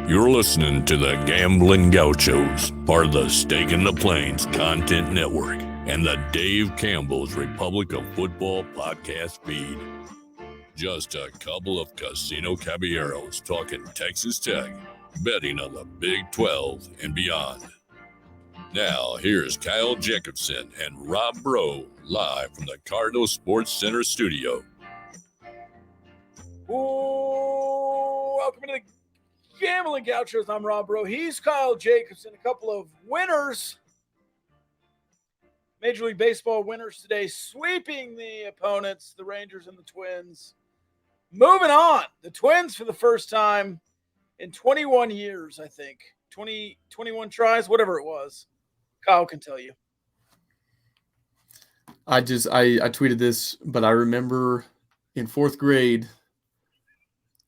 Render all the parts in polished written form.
You're listening to the Gambling Gauchos, part of the Stake in the Plains Content Network, and the Dave Campbell's Republic of Football podcast feed. Just a couple of casino caballeros talking Texas Tech, betting on the Big 12 and beyond. Now, here's Kyle Jacobson and Rob Bro, live from the Cardinal Sports Center studio. Welcome to the Gambling Gauchos. I'm Rob Bro. He's Kyle Jacobson. A couple of winners, Major League Baseball winners today, sweeping the opponents, the Rangers and the Twins. Moving on, the Twins for the first time in 21 years, I think. 21 tries, whatever it was. Kyle can tell you. I tweeted this, but I remember in fourth grade,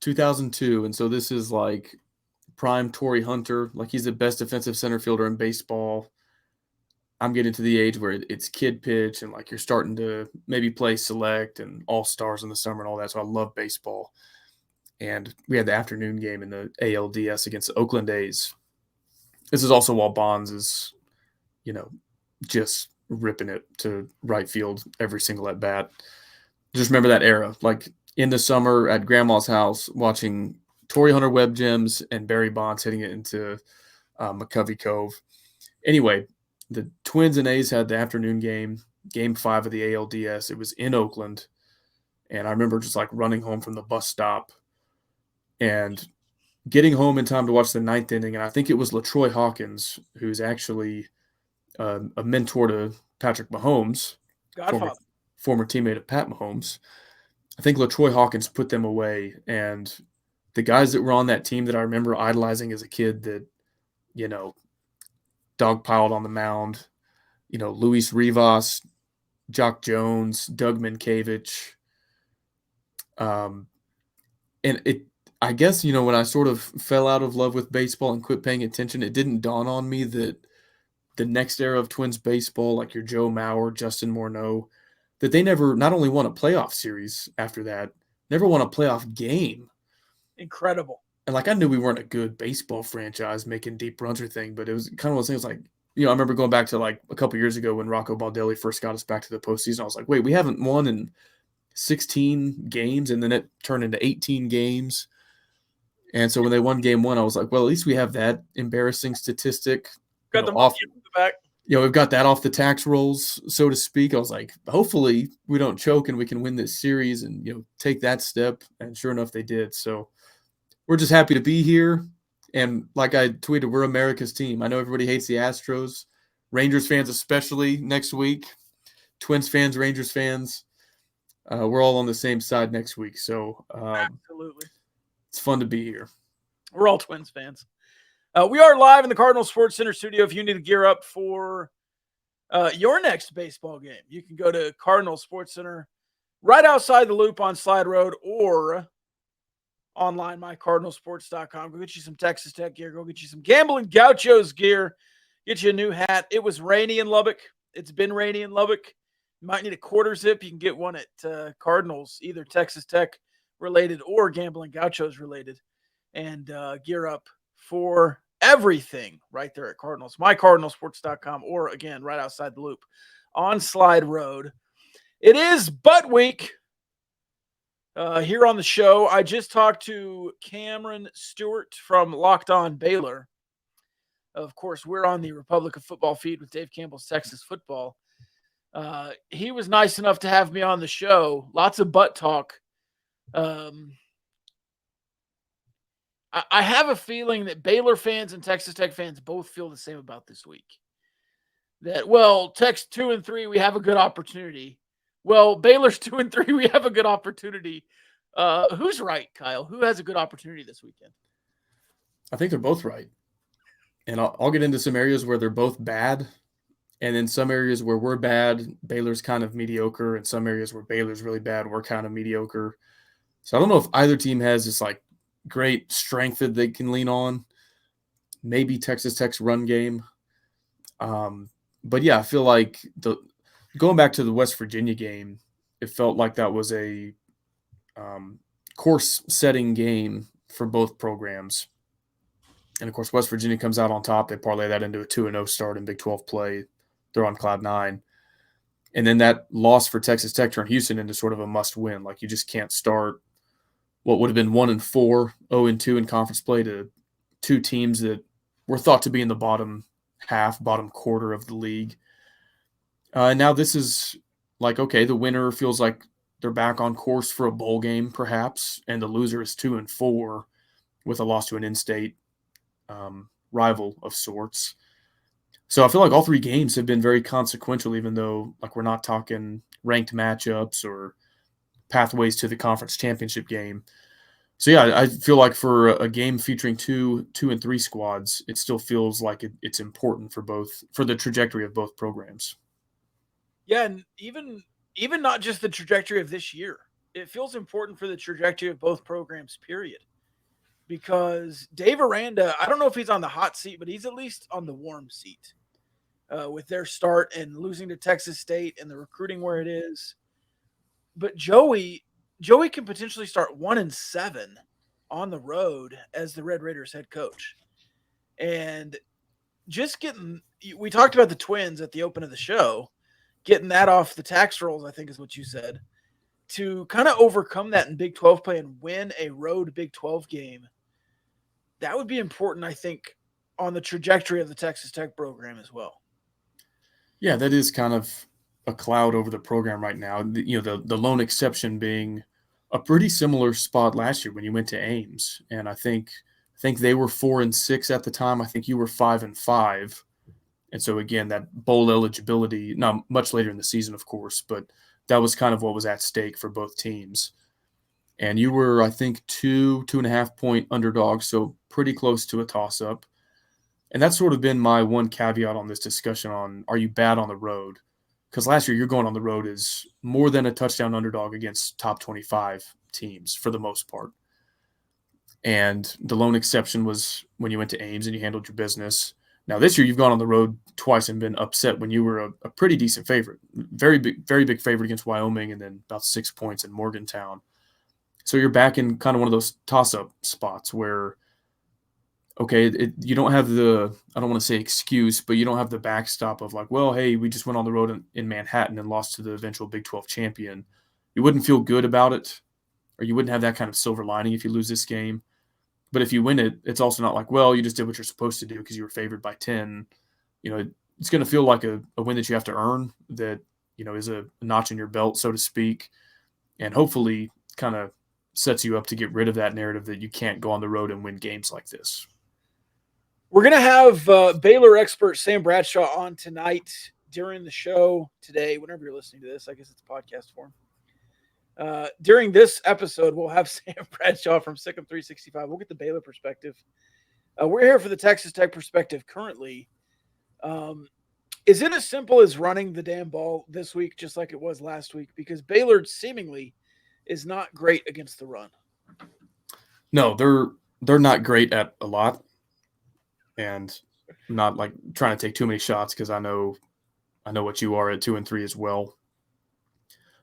2002, and so this is like prime Torrey Hunter, like he's the best defensive center fielder in baseball. I'm getting to the age where it's kid pitch and like you're starting to maybe play select and all-stars in the summer and all that, so I love baseball. And we had the afternoon game in the ALDS against the Oakland A's. This is also while Bonds is, just ripping it to right field every single at bat. Just remember that era, like in the summer at grandma's house, watching Torrey Hunter Web Gems and Barry Bonds hitting it into McCovey Cove. Anyway, the Twins and A's had the afternoon game, game 5 of the ALDS. It was in Oakland. And I remember just like running home from the bus stop and getting home in time to watch the 9th inning. And I think it was LaTroy Hawkins, who's actually a mentor to Patrick Mahomes, former teammate of Pat Mahomes. I think LaTroy Hawkins put them away. And the guys that were on that team that I remember idolizing as a kid that, dogpiled on the mound, Luis Rivas, Jock Jones, Doug Minkiewicz. I guess, when I sort of fell out of love with baseball and quit paying attention, it didn't dawn on me that the next era of Twins baseball, like your Joe Mauer, Justin Morneau, that they never not only won a playoff series after that, never won a playoff game. Incredible. And like I knew we weren't a good baseball franchise making deep runs or thing, but it was kind of one of those things like, I remember going back to like a couple years ago when Rocco Baldelli first got us back to the postseason. I was like, wait, we haven't won in 16 games, and then it turned into 18 games. And so when they won game 1, I was like, well, at least we have that embarrassing statistic. Got the monkey in the back. We've got that off the tax rolls, so to speak. I was like, hopefully we don't choke and we can win this series and, take that step. And sure enough, they did. So we're just happy to be here. And like I tweeted, we're America's team. I know everybody hates the Astros, Rangers fans especially next week, Twins fans, Rangers fans. We're all on the same side next week. So absolutely, it's fun to be here. We're all Twins fans. We are live in the Cardinal Sports Center studio. If you need to gear up for your next baseball game, you can go to Cardinal Sports Center right outside the Loop on Slide Road or online, mycardinalsports.com. Go get you some Texas Tech gear. Go get you some Gambling Gauchos gear. Get you a new hat. It was rainy in Lubbock. It's been rainy in Lubbock. You might need a quarter zip. You can get one at Cardinals, either Texas Tech related or Gambling Gauchos related, and gear up for everything right there at Cardinals. MyCardinalsports.com, or again, right outside the Loop on Slide Road. It is Butt Week here on the show. I just talked to Cameron Stewart from Locked On Baylor. Of course, we're on the Republic of Football feed with Dave Campbell's Texas Football. He was nice enough to have me on the show. Lots of butt talk. I have a feeling that Baylor fans and Texas Tech fans both feel the same about this week. That, well, Tech's 2-3, we have a good opportunity. Well, Baylor's 2-3, we have a good opportunity. Who's right, Kyle? Who has a good opportunity this weekend? I think they're both right. And I'll get into some areas where they're both bad. And then some areas where we're bad, Baylor's kind of mediocre. And some areas where Baylor's really bad, we're kind of mediocre. So I don't know if either team has this like great strength that they can lean on. Maybe Texas Tech's run game. But yeah, I feel like going back to the West Virginia game, it felt like that was a course-setting game for both programs. And, of course, West Virginia comes out on top. They parlay that into a 2-0 start in Big 12 play. They're on cloud nine. And then that loss for Texas Tech turned Houston into sort of a must-win. Like, you just can't start what would have been 1-4, 0-2 in conference play to two teams that were thought to be in the bottom half, bottom quarter of the league. Now this is like, okay, the winner feels like they're back on course for a bowl game, perhaps, and the loser is 2-4 with a loss to an in-state rival of sorts. So I feel like all three games have been very consequential, even though like we're not talking ranked matchups or pathways to the conference championship game. So yeah, I feel like for a game featuring two and three squads, it still feels like it's important for the trajectory of both programs. Yeah, and even not just the trajectory of this year. It feels important for the trajectory of both programs, period. Because Dave Aranda, I don't know if he's on the hot seat, but he's at least on the warm seat with their start and losing to Texas State and the recruiting where it is. But Joey can potentially start 1-7 on the road as the Red Raiders head coach. And just we talked about the Twins at the open of the show, getting that off the tax rolls, I think is what you said, to kind of overcome that in Big 12 play and win a road Big 12 game. That would be important, I think, on the trajectory of the Texas Tech program as well. Yeah, that is kind of a cloud over the program right now. The lone exception being a pretty similar spot last year when you went to Ames, and I think they were 4-6 at the time. I think you were 5-5, and so again, that bowl eligibility, not much later in the season, of course, but that was kind of what was at stake for both teams. And you were, I think, 2.5 point underdog, so pretty close to a toss-up. And that's sort of been my one caveat on this discussion on, are you bad on the road? Because last year you're going on the road is more than a touchdown underdog against top 25 teams for the most part. And the lone exception was when you went to Ames and you handled your business. Now this year you've gone on the road twice and been upset when you were a pretty decent favorite. Very big favorite against Wyoming and then about 6 points in Morgantown. So you're back in kind of one of those toss-up spots where, okay, you don't have I don't want to say excuse, but you don't have the backstop of like, well, hey, we just went on the road in Manhattan and lost to the eventual Big 12 champion. You wouldn't feel good about it, or you wouldn't have that kind of silver lining if you lose this game. But if you win it, it's also not like, well, you just did what you're supposed to do because you were favored by 10. It's going to feel like a win that you have to earn that, is a notch in your belt, so to speak, and hopefully kind of sets you up to get rid of that narrative that you can't go on the road and win games like this. We're going to have Baylor expert Sam Bradshaw on tonight during the show today, whenever you're listening to this. I guess it's a podcast form. During this episode, we'll have Sam Bradshaw from Sikkim 365. We'll get the Baylor perspective. We're here for the Texas Tech perspective currently. Is it as simple as running the damn ball this week, just like it was last week? Because Baylor seemingly is not great against the run. No, they're not great at a lot. And I'm not like trying to take too many shots because I know what you are at 2-3 as well.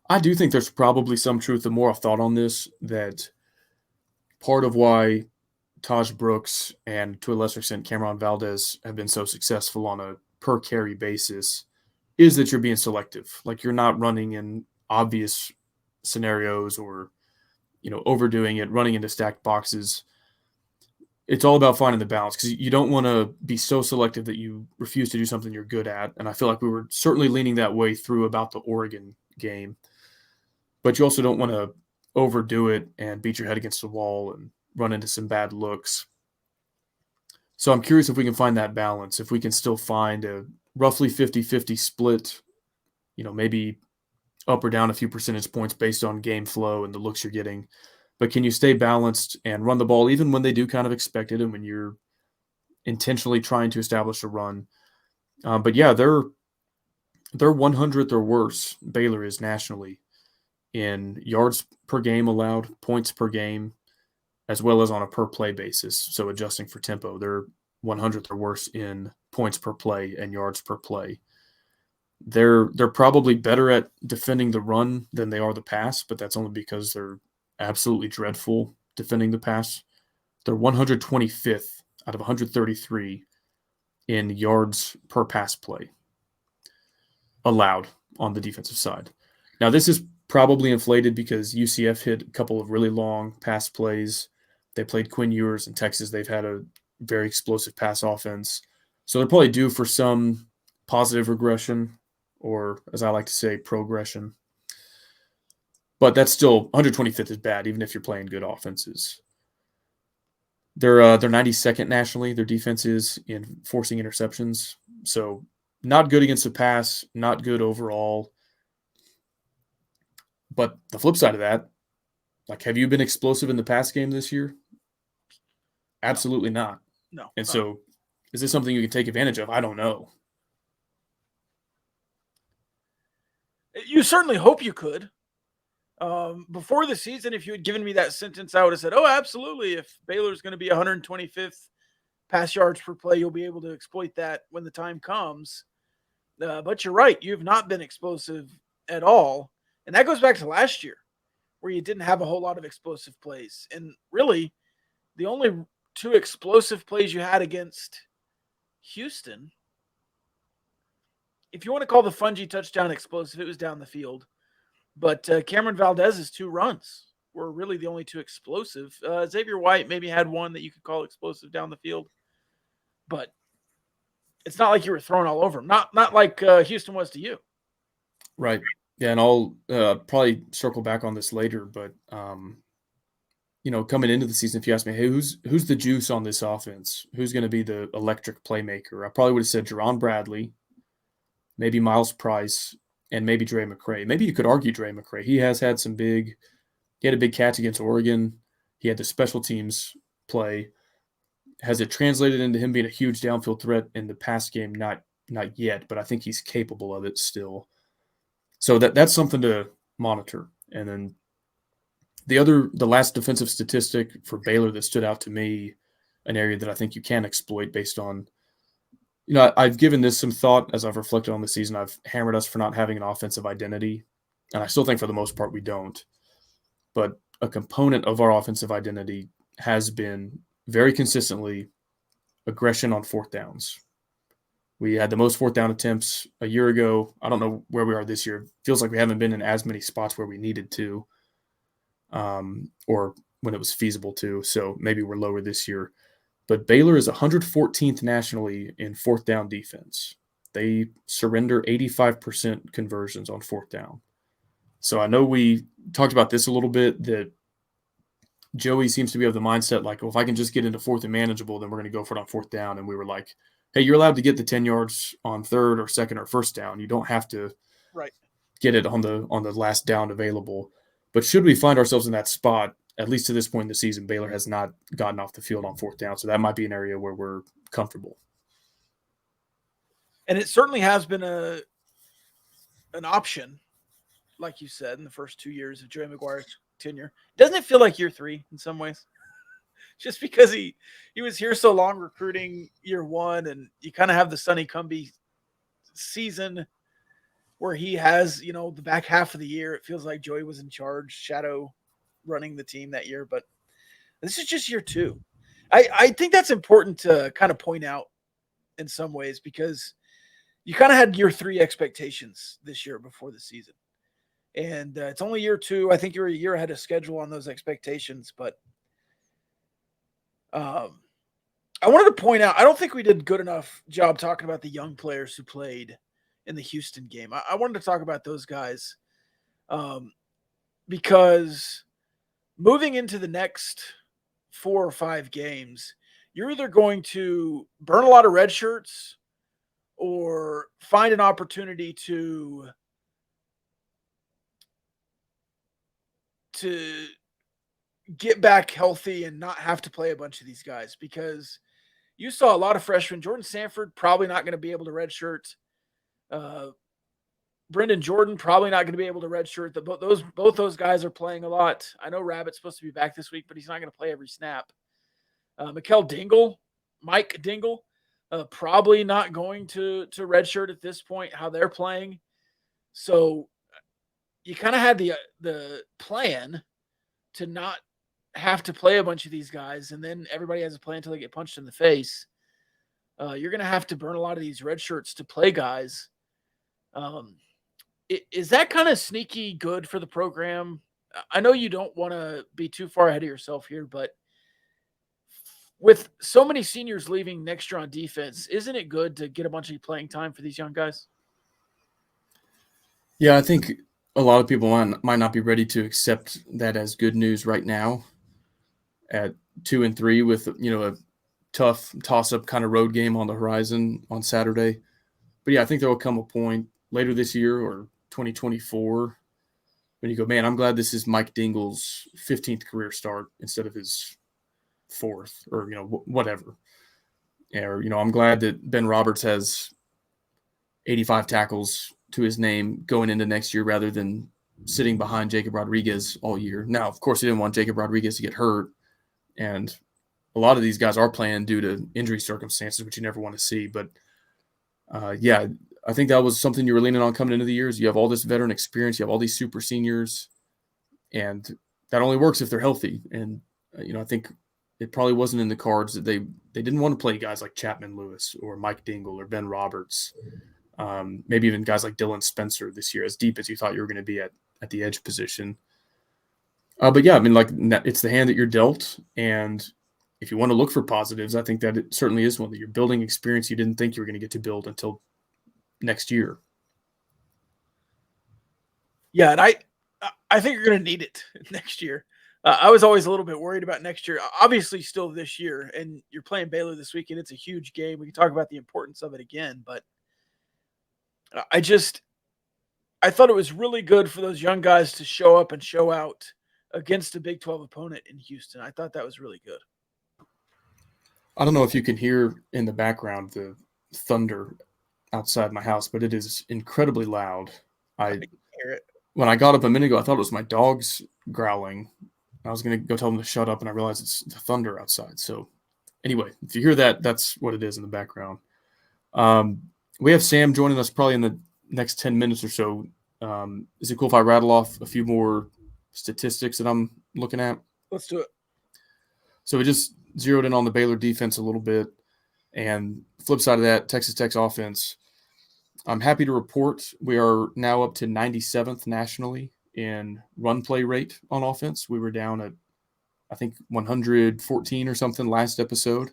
I do think there's probably some truth. The more I've thought on this, that part of why Taj Brooks and to a lesser extent Cameron Valdez have been so successful on a per carry basis is that you're being selective. Like you're not running in obvious scenarios or, overdoing it, running into stacked boxes. It's all about finding the balance because you don't want to be so selective that you refuse to do something you're good at. And I feel like we were certainly leaning that way through about the Oregon game. But you also don't want to overdo it and beat your head against the wall and run into some bad looks. So I'm curious if we can find that balance, if we can still find a roughly 50-50 split, maybe up or down a few percentage points based on game flow and the looks you're getting. But can you stay balanced and run the ball even when they do kind of expect it and when you're intentionally trying to establish a run? But yeah, they're 100th or worse, Baylor is nationally, in yards per game allowed, points per game, as well as on a per play basis. So adjusting for tempo, they're 100th or worse in points per play and yards per play. They're probably better at defending the run than they are the pass, but that's only because they're absolutely dreadful defending the pass. They're 125th out of 133 in yards per pass play allowed on the defensive side. Now, this is probably inflated because UCF hit a couple of really long pass plays. They played Quinn Ewers in Texas. They've had a very explosive pass offense. So they're probably due for some positive regression, or as I like to say, progression. But that's still 125th is bad, even if you're playing good offenses. They're 92nd nationally. Their defense is in forcing interceptions. So not good against the pass, not good overall. But the flip side of that, like, have you been explosive in the pass game this year? Absolutely not. No. And so is this something you can take advantage of? I don't know. You certainly hope you could. Before the season, if you had given me that sentence, I would have said, oh, absolutely. If Baylor's going to be 125th pass yards per play, you'll be able to exploit that when the time comes. But you're right. You've not been explosive at all. And that goes back to last year, where you didn't have a whole lot of explosive plays. And really, the only two explosive plays you had against Houston, if you want to call the Fungi touchdown explosive, it was down the field. But Cameron Valdez's two runs were really the only two explosive. Xavier White maybe had one that you could call explosive down the field. But it's not like you were throwing all over him. Not like Houston was to you. Right. Yeah, and I'll probably circle back on this later, but coming into the season, if you ask me, hey, who's the juice on this offense? Who's going to be the electric playmaker? I probably would have said Jerron Bradley, maybe Miles Price, and maybe Dre McCray. Maybe you could argue Dre McCray. He has had he had a big catch against Oregon. He had the special teams play. Has it translated into him being a huge downfield threat in the pass game? Not yet, but I think he's capable of it still. So that's something to monitor. And then the last defensive statistic for Baylor that stood out to me, an area that I think you can exploit based on, I've given this some thought as I've reflected on the season. I've hammered us for not having an offensive identity, and I still think for the most part we don't. But a component of our offensive identity has been very consistently aggression on fourth downs. We had the most fourth down attempts a year ago. I don't know where we are this year. It feels like we haven't been in as many spots where we needed to, or when it was feasible to. So maybe we're lower this year. But Baylor is 114th nationally in fourth down defense. They surrender 85% conversions on fourth down. So I know we talked about this a little bit, that Joey seems to be of the mindset like, well, if I can just get into fourth and manageable, then we're going to go for it on fourth down. And we were like, hey, you're allowed to get the 10 yards on third or second or first down. You don't have to get it on the last down available. But should we find ourselves in that spot, at least to this point in the season, Baylor has not gotten off the field on fourth down. So that might be an area where we're comfortable. And it certainly has been an option, like you said, in the first 2 years of Joey McGuire's tenure. Doesn't it feel like year three in some ways? Just because he was here so long recruiting year one, and you kind of have the Sonny Cumbie season where he has, the back half of the year, it feels like Joey was in charge, shadow running the team that year. But this is just year two. I think that's important to kind of point out in some ways, because you kind of had year three expectations this year before the season. And it's only year two. I think you're a year ahead of schedule on those expectations. But I wanted to point out, I don't think we did a good enough job talking about the young players who played in the Houston game. I wanted to talk about those guys because moving into the next 4 or 5 games, you're either going to burn a lot of red shirts or find an opportunity to get back healthy and not have to play a bunch of these guys, because you saw a lot of freshmen. Jordan Sanford probably not going to be able to redshirt. Brendan Jordan probably not going to be able to redshirt. Both those guys are playing a lot. I know Rabbit's supposed to be back this week, but he's not going to play every snap. Mike Dingle, probably not going to redshirt at this point, how they're playing. So you kind of had the plan to not have to play a bunch of these guys, and then everybody has a play until they get punched in the face. You're going to have to burn a lot of these red shirts to play guys. Is that kind of sneaky good for the program? I know you don't want to be too far ahead of yourself here, but with so many seniors leaving next year on defense, isn't it good to get a bunch of playing time for these young guys? Yeah, I think a lot of people might not be ready to accept that as good news right now at 2-3 with, a tough toss-up kind of road game on the horizon on Saturday. But yeah, I think there will come a point later this year or 2024 when you go, man, I'm glad this is Mike Dingle's 15th career start instead of his 4th or, whatever. Or, I'm glad that Ben Roberts has 85 tackles to his name going into next year rather than sitting behind Jacob Rodriguez all year. Now, of course, he didn't want Jacob Rodriguez to get hurt, and a lot of these guys are playing due to injury circumstances, which you never want to see. But, yeah, I think that was something you were leaning on coming into the years. You have all this veteran experience. You have all these super seniors, and that only works if they're healthy. And, I think it probably wasn't in the cards that they didn't want to play guys like Chapman Lewis or Mike Dingle or Ben Roberts, maybe even guys like Dylan Spencer this year, as deep as you thought you were going to be at the edge position. But yeah, I mean, it's the hand that you're dealt. And if you want to look for positives, I think that it certainly is one that you're building experience you didn't think you were going to get to build until next year. Yeah, and I think you're going to need it next year. I was always a little bit worried about next year. Obviously, still this year, and you're playing Baylor this weekend. It's a huge game. We can talk about the importance of it again, but I thought it was really good for those young guys to show up and show out against a Big 12 opponent in Houston. I thought that was really good. I don't know if you can hear in the background the thunder outside my house, but it is incredibly loud. I hear it. When I got up a minute ago, I thought it was my dogs growling. I was going to go tell them to shut up, and I realized it's the thunder outside. So anyway, if you hear that, that's what it is in the background. We have Sam joining us probably in the next 10 minutes or so. Is it cool if I rattle off a few more statistics that I'm looking at? Let's do it. So we just zeroed in on the Baylor defense a little bit. And flip side of that, Texas Tech's offense. I'm happy to report we are now up to 97th nationally in run play rate on offense. We were down at, I think, 114 or something last episode.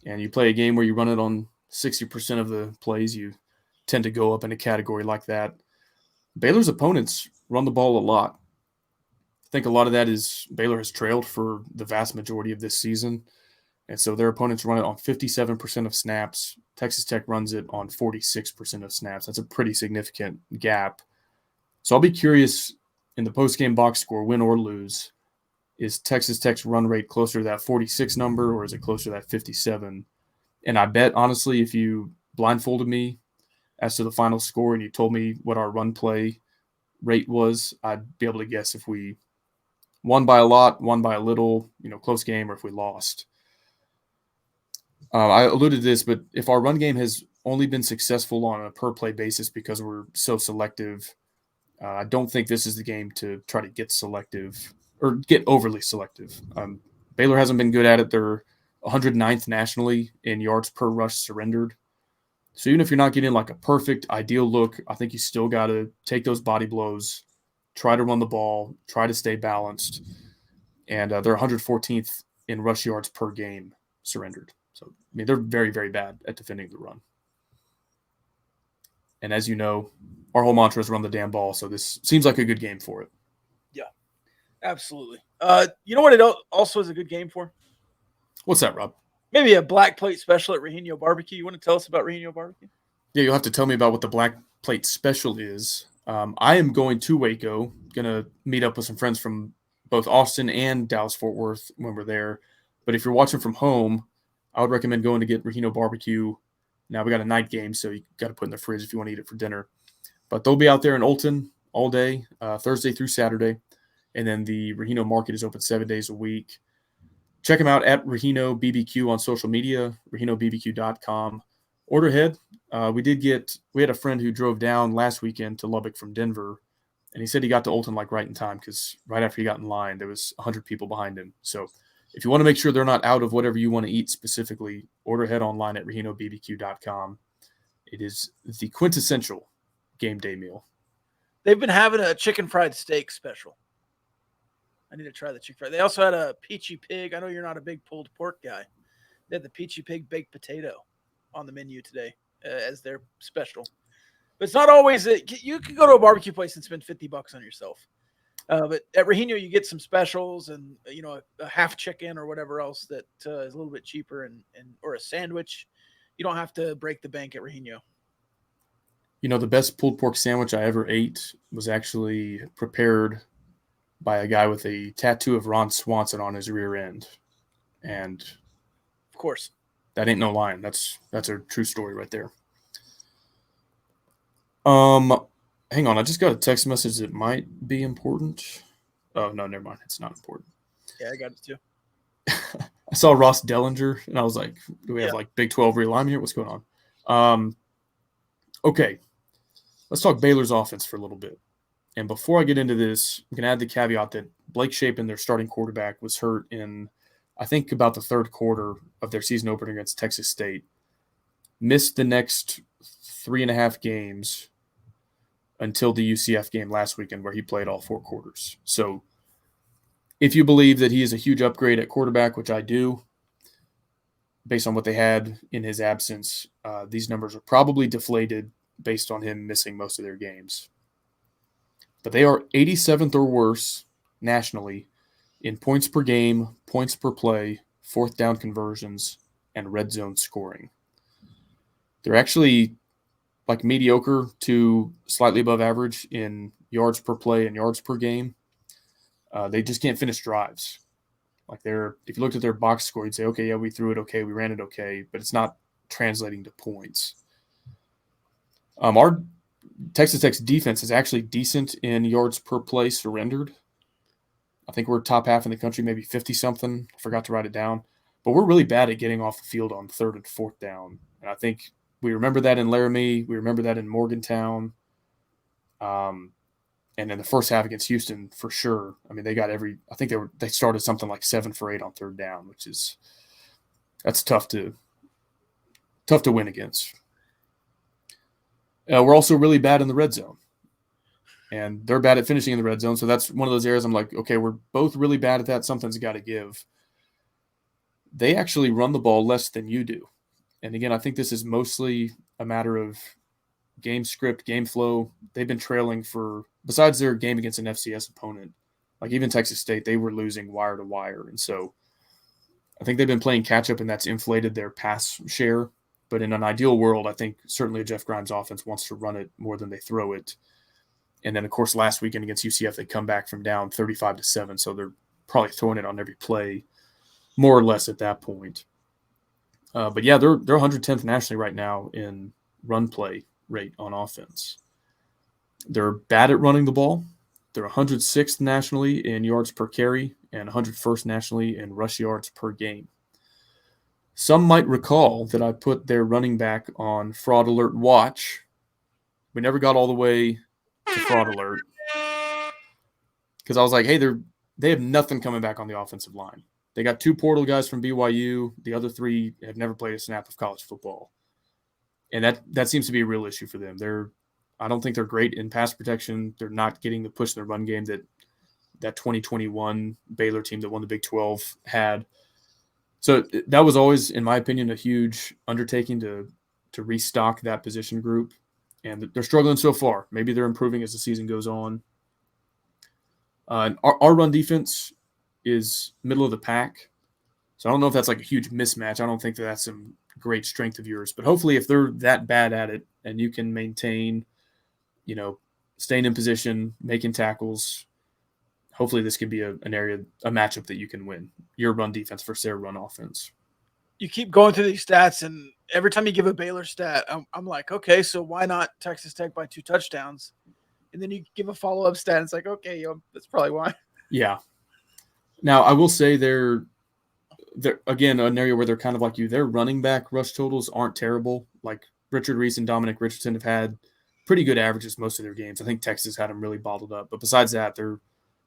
And you play a game where you run it on 60% of the plays, you tend to go up in a category like that. Baylor's opponents run the ball a lot. I think a lot of that is Baylor has trailed for the vast majority of this season. And so their opponents run it on 57% of snaps. Texas Tech runs it on 46% of snaps. That's a pretty significant gap. So I'll be curious in the post-game box score, win or lose, is Texas Tech's run rate closer to that 46 number or is it closer to that 57? And I bet, honestly, if you blindfolded me as to the final score and you told me what our run play rate was, I'd be able to guess if we won by a lot, won by a little, close game, or if we lost. I alluded to this, but if our run game has only been successful on a per-play basis because we're so selective, I don't think this is the game to try to get selective or get overly selective. Baylor hasn't been good at it. They're 109th nationally in yards per rush surrendered. So even if you're not getting like a perfect, ideal look, I think you still got to take those body blows, try to run the ball, try to stay balanced. And they're 114th in rush yards per game surrendered. So, they're very, very bad at defending the run. And as you know, our whole mantra is run the damn ball. So this seems like a good game for it. Yeah, absolutely. You know what it also is a good game for? What's that, Rob? Maybe a black plate special at Rahino Barbecue. You want to tell us about Rahino Barbecue? Yeah, you'll have to tell me about what the black plate special is. I am going to Waco, going to meet up with some friends from both Austin and Dallas-Fort Worth when we're there. But if you're watching from home, I would recommend going to get Rahino Barbecue. Now we got a night game, so you got to put it in the fridge if you want to eat it for dinner. But they'll be out there in Olton all day, Thursday through Saturday. And then the Rahino Market is open 7 days a week. Check them out at Rahino BBQ on social media, RahinoBBQ.com. Order ahead. We had a friend who drove down last weekend to Lubbock from Denver And he said he got to Olton like right in time because right after he got in line, there was 100 people behind him. So if you want to make sure they're not out of whatever you want to eat specifically, order ahead online at RehinoBBQ.com. It is the quintessential game day meal. They've been having a chicken fried steak special. I need to try the chicken fried. They also had a peachy pig. I know you're not a big pulled pork guy. They had the peachy pig baked potato on the menu today as their special. But it's not always you can go to a barbecue place and spend $50 on yourself. But at Regino, you get some specials and a half chicken or whatever else that is a little bit cheaper and or a sandwich. You don't have to break the bank at Regino. The best pulled pork sandwich I ever ate was actually prepared by a guy with a tattoo of Ron Swanson on his rear end. And of course, that ain't no line. That's a true story right there. Hang on. I just got a text message that might be important. Oh, no, never mind. It's not important. Yeah, I got it too. I saw Ross Dellinger, and I was like, do we have like Big 12 realignment here? What's going on? Okay. Let's talk Baylor's offense for a little bit. And before I get into this, I'm going to add the caveat that Blake Shapen, their starting quarterback, was hurt in, I think, about the third quarter of their season opener against Texas State. Missed the next 3.5 games until the UCF game last weekend where he played all 4 quarters. So if you believe that he is a huge upgrade at quarterback, which I do, based on what they had in his absence, these numbers are probably deflated based on him missing most of their games. But they are 87th or worse nationally in points per game, points per play, fourth down conversions, and red zone scoring. They're actually like mediocre to slightly above average in yards per play and yards per game. They just can't finish drives. Like if you looked at their box score, you'd say, okay, yeah, we threw it okay, we ran it okay, but it's not translating to points. Our Texas Tech's defense is actually decent in yards per play surrendered. I think we're top half in the country, maybe 50-something. I forgot to write it down. But we're really bad at getting off the field on third and fourth down. And I think we remember that in Laramie. We remember that in Morgantown. And in the first half against Houston, for sure. I mean, I think they started something like 7 for 8 on third down, that's tough to win against. We're also really bad in the red zone. And they're bad at finishing in the red zone. So that's one of those areas I'm like, okay, we're both really bad at that. Something's got to give. They actually run the ball less than you do. And again, I think this is mostly a matter of game script, game flow. They've been trailing besides their game against an FCS opponent, like even Texas State, they were losing wire to wire. And so I think they've been playing catch up, and that's inflated their pass share. But in an ideal world, I think certainly Jeff Grimes' offense wants to run it more than they throw it. And then, of course, last weekend against UCF, they come back from down 35-7. So they're probably throwing it on every play, more or less at that point. But yeah, they're 110th nationally right now in run play rate on offense. They're bad at running the ball. They're 106th nationally in yards per carry and 101st nationally in rush yards per game. Some might recall that I put their running back on fraud alert watch. We never got all the way to fraud alert because I was like, hey, they have nothing coming back on the offensive line. They got 2 portal guys from BYU. The other 3 have never played a snap of college football. And that seems to be a real issue for them. I don't think they're great in pass protection. They're not getting the push in their run game that 2021 Baylor team that won the Big 12 had. So that was always, in my opinion, a huge undertaking to restock that position group. And they're struggling so far. Maybe they're improving as the season goes on. And our run defense is middle of the pack. So I don't know if that's like a huge mismatch. I don't think that's some great strength of yours. But hopefully if they're that bad at it and you can maintain, staying in position, making tackles, hopefully this can be a matchup that you can win. Your run defense versus their run offense. You keep going through these stats, and every time you give a Baylor stat, I'm like, okay, so why not Texas Tech by 2 touchdowns? And then you give a follow-up stat, and it's like, okay, that's probably why. Yeah. Now, I will say they're again, an area where they're kind of like you. Their running back rush totals aren't terrible. Like Richard Reese and Dominic Richardson have had pretty good averages most of their games. I think Texas had them really bottled up. But besides that, their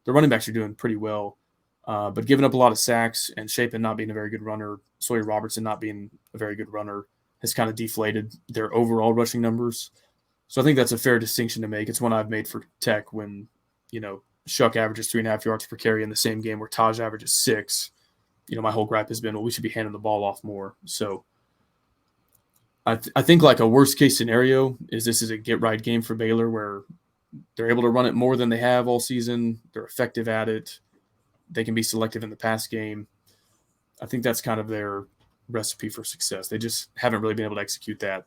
running backs are doing pretty well. But giving up a lot of sacks and Shapen not being a very good runner, Sawyer Robertson not being a very good runner has kind of deflated their overall rushing numbers. So I think that's a fair distinction to make. It's one I've made for Tech when, Shuck averages 3.5 yards per carry in the same game where Taj averages 6. My whole gripe has been, well, we should be handing the ball off more. So I think like a worst case scenario is this is a get right game for Baylor where they're able to run it more than they have all season. They're effective at it. They can be selective in the pass game. I think that's kind of their recipe for success. They just haven't really been able to execute that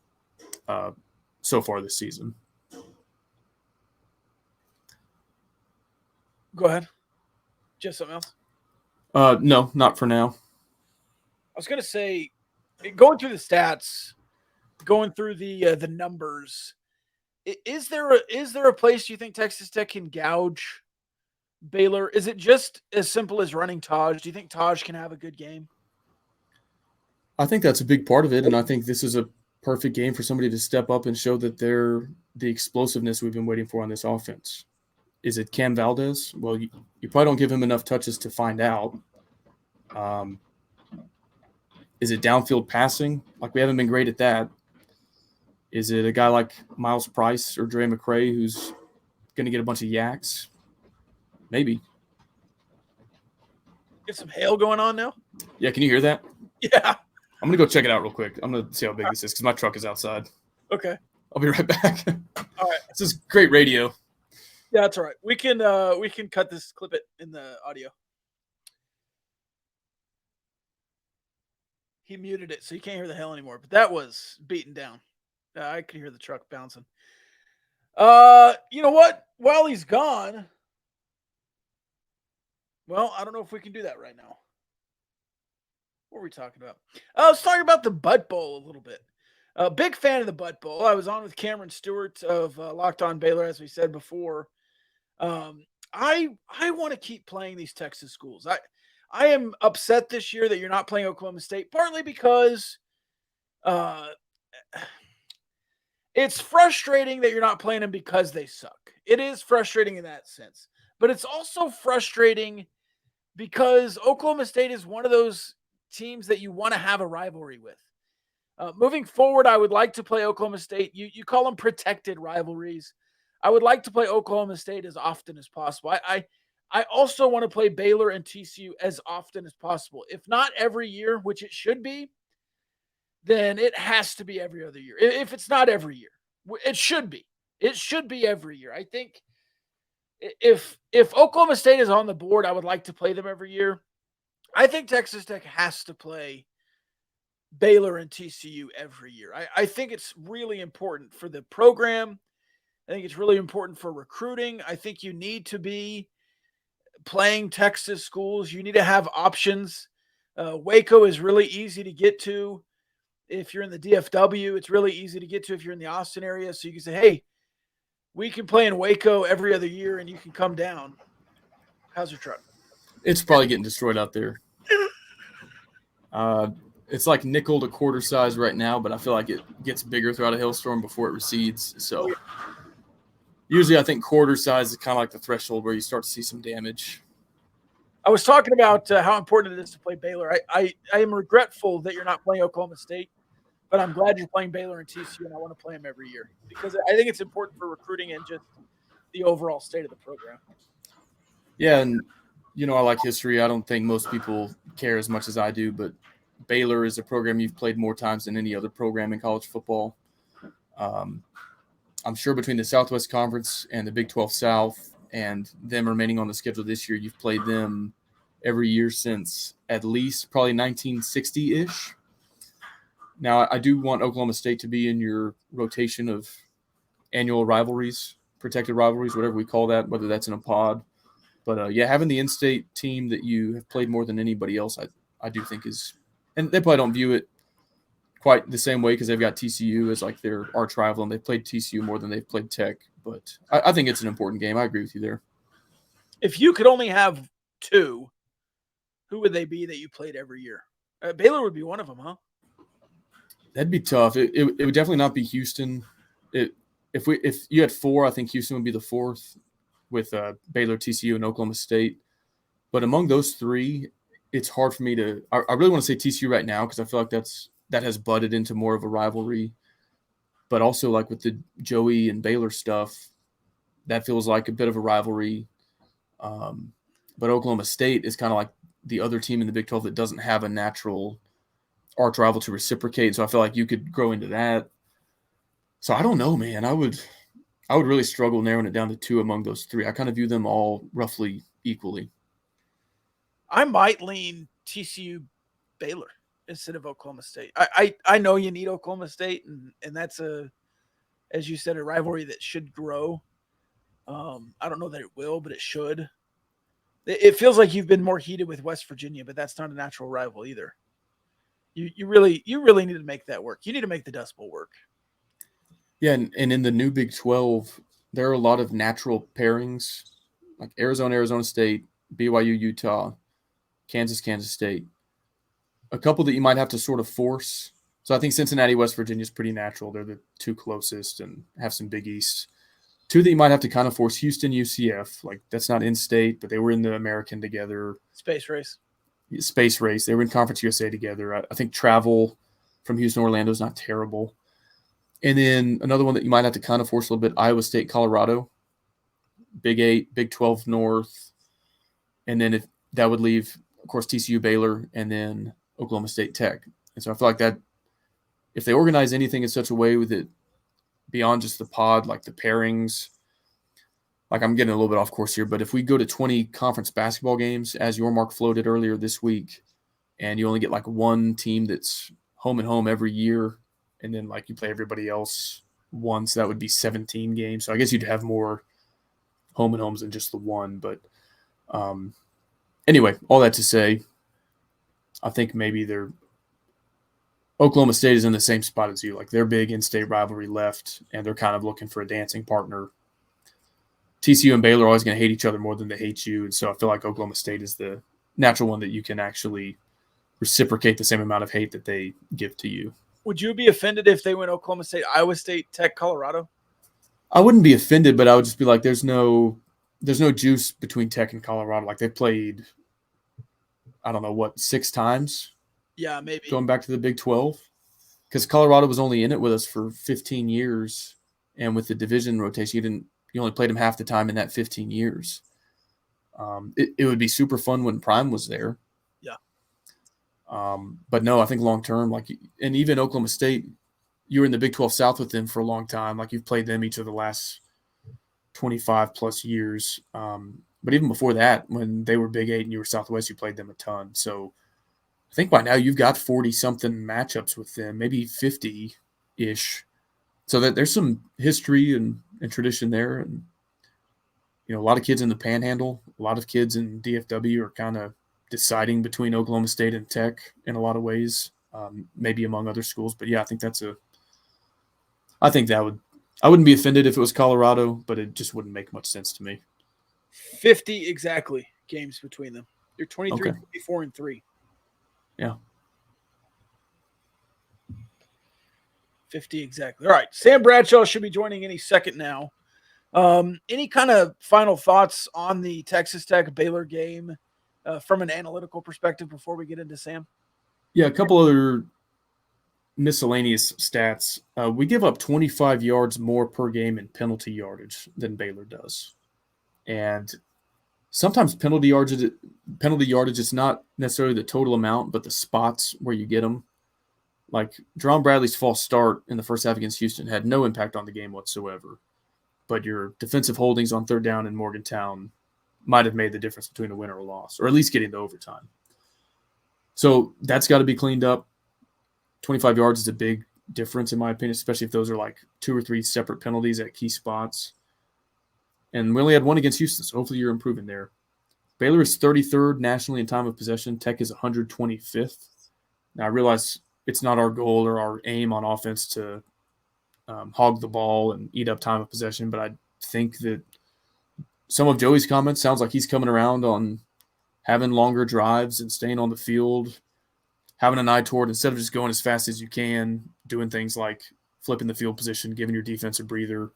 so far this season. Go ahead. Just something else? No, not for now. I was going to say, going through the stats, going through the numbers, is there a place you think Texas Tech can gouge Baylor? Is it just as simple as running Taj? Do you think Taj can have a good game? I think that's a big part of it, and I think this is a perfect game for somebody to step up and show that they're the explosiveness we've been waiting for on this offense. Is it Cam Valdez? Well, you probably don't give him enough touches to find out. Is it downfield passing? Like, we haven't been great at that. Is it a guy like Miles Price or Dre McCray who's going to get a bunch of yaks? Maybe. Get some hail going on now? Yeah, can you hear that? Yeah. I'm going to go check it out real quick. I'm going to see how big this is because my truck is outside. Okay. I'll be right back. All right. This is great radio. Yeah, that's all right. We can cut this, clip it in the audio. He muted it, so you can't hear the hail anymore. But that was beaten down. I could hear the truck bouncing. You know what? While he's gone, well, I don't know if we can do that right now. What were we talking about? I was talking about the Butt Bowl a little bit. Big fan of the Butt Bowl. I was on with Cameron Stewart of Locked On Baylor, as we said before. I want to keep playing these Texas schools. I am upset this year that you're not playing Oklahoma State, partly because it's frustrating that you're not playing them because they suck. It is frustrating in that sense. But it's also frustrating because Oklahoma State is one of those teams that you want to have a rivalry with. Moving forward, I would like to play Oklahoma State. You call them protected rivalries. I would like to play Oklahoma State as often as possible. I also want to play Baylor and TCU as often as possible. If not every year, which it should be, then it has to be every other year. If it's not every year, it should be. It should be every year. I think if Oklahoma State is on the board, I would like to play them every year. I think Texas Tech has to play Baylor and TCU every year. I think it's really important for the program. I think it's really important for recruiting. I think you need to be playing Texas schools. You need to have options. Waco is really easy to get to. If you're in the DFW, it's really easy to get to if you're in the Austin area. So you can say, hey, we can play in Waco every other year and you can come down. How's your truck? It's probably getting destroyed out there. It's like nickel to quarter size right now, but I feel like it gets bigger throughout a hailstorm before it recedes. So usually I think quarter size is kind of like the threshold where you start to see some damage. I was talking about how important it is to play Baylor. I am regretful that you're not playing Oklahoma State, but I'm glad you're playing Baylor and TCU, and I want to play them every year because I think it's important for recruiting and just the overall state of the program. Yeah, and, I like history. I don't think most people care as much as I do, but Baylor is a program you've played more times than any other program in college football. I'm sure between the Southwest Conference and the Big 12 South and them remaining on the schedule this year, you've played them every year since at least probably 1960-ish. Now, I do want Oklahoma State to be in your rotation of annual rivalries, protected rivalries, whatever we call that, whether that's in a pod. But, having the in-state team that you have played more than anybody else, I do think is – and they probably don't view it quite the same way because they've got TCU as like their arch rival, and they've played TCU more than they've played Tech. But I think it's an important game. I agree with you there. If you could only have two, who would they be that you played every year? Baylor would be one of them, huh? That'd be tough. It would definitely not be Houston. if you had 4, I think Houston would be the 4th with Baylor, TCU, and Oklahoma State. But among those 3, it's hard for me to – I really want to say TCU right now because I feel like that has budded into more of a rivalry. But also, like with the Joey and Baylor stuff, that feels like a bit of a rivalry. But Oklahoma State is kind of like the other team in the Big 12 that doesn't have a natural arch rival to reciprocate. So I feel like you could grow into that. So I don't know, man. I would really struggle narrowing it down to 2 among those 3. I kind of view them all roughly equally. I might lean TCU Baylor instead of Oklahoma State. I know you need Oklahoma State, and that's as you said, a rivalry that should grow. I don't know that it will, but it should. It feels like you've been more heated with West Virginia, but that's not a natural rival either. You really need to make that work. You need to make the Dust Bowl work. Yeah, and in the new Big 12, there are a lot of natural pairings, like Arizona State, BYU, Utah, Kansas State. A couple that you might have to sort of force. So I think Cincinnati, West Virginia is pretty natural. They're the 2 closest and have some Big East. 2 that you might have to kind of force: Houston, UCF. Like, that's not in state, but they were in the American together. Space race. They were in Conference USA together. I think travel from Houston to Orlando is not terrible. And then another one that you might have to kind of force a little bit: Iowa State, Colorado. Big 8, Big 12 North. And then if that would leave, of course, TCU, Baylor, and then Oklahoma State, Tech. And so I feel like that if they organize anything in such a way with it beyond just the pod, like the pairings, like I'm getting a little bit off course here, but if we go to 20 conference basketball games, as your mark floated earlier this week, and you only get like 1 team that's home and home every year, and then like you play everybody else once, that would be 17 games. So I guess you'd have more home and homes than just the 1. But anyway, all that to say, I think maybe Oklahoma State is in the same spot as you. Like, their big in-state rivalry left, and they're kind of looking for a dancing partner. TCU and Baylor are always going to hate each other more than they hate you, and so I feel like Oklahoma State is the natural one that you can actually reciprocate the same amount of hate that they give to you. Would you be offended if they went Oklahoma State, Iowa State, Tech, Colorado? I wouldn't be offended, but I would just be like, there's no juice between Tech and Colorado. Like, they played, I don't know, 6 times? Yeah, maybe. Going back to the Big 12. Because Colorado was only in it with us for 15 years. And with the division rotation, you only played them half the time in that 15 years. It would be super fun when Prime was there. Yeah. But no, I think long term, like, and even Oklahoma State, you were in the Big 12 South with them for a long time. Like, you've played them each of the last 25 plus years. But even before that, when they were Big 8 and you were Southwest, you played them a ton. So I think by now you've got 40-something matchups with them, maybe 50-ish. So that there's some history and tradition there. And, a lot of kids in the Panhandle, a lot of kids in DFW are kind of deciding between Oklahoma State and Tech in a lot of ways, maybe among other schools. But, yeah, I think I wouldn't be offended if it was Colorado, but it just wouldn't make much sense to me. 50 exactly games between them. You're 23, Okay. 54, and 3. Yeah. 50 exactly. All right. Sam Bradshaw should be joining any second now. Any kind of final thoughts on the Texas Tech Baylor game from an analytical perspective before we get into Sam? Yeah, a couple other miscellaneous stats. We give up 25 yards more per game in penalty yardage than Baylor does. And sometimes penalty yardage is not necessarily the total amount, but the spots where you get them. Like, Jerron Bradley's false start in the first half against Houston had no impact on the game whatsoever. But your defensive holdings on 3rd down in Morgantown might have made the difference between a win or a loss, or at least getting to overtime. So that's got to be cleaned up. 25 yards is a big difference, in my opinion, especially if those are like 2 or 3 separate penalties at key spots. And we only had 1 against Houston, so hopefully you're improving there. Baylor is 33rd nationally in time of possession. Tech is 125th. Now, I realize it's not our goal or our aim on offense to hog the ball and eat up time of possession, but I think that some of Joey's comments sounds like he's coming around on having longer drives and staying on the field, having an eye toward, instead of just going as fast as you can, doing things like flipping the field position, giving your defense a breather.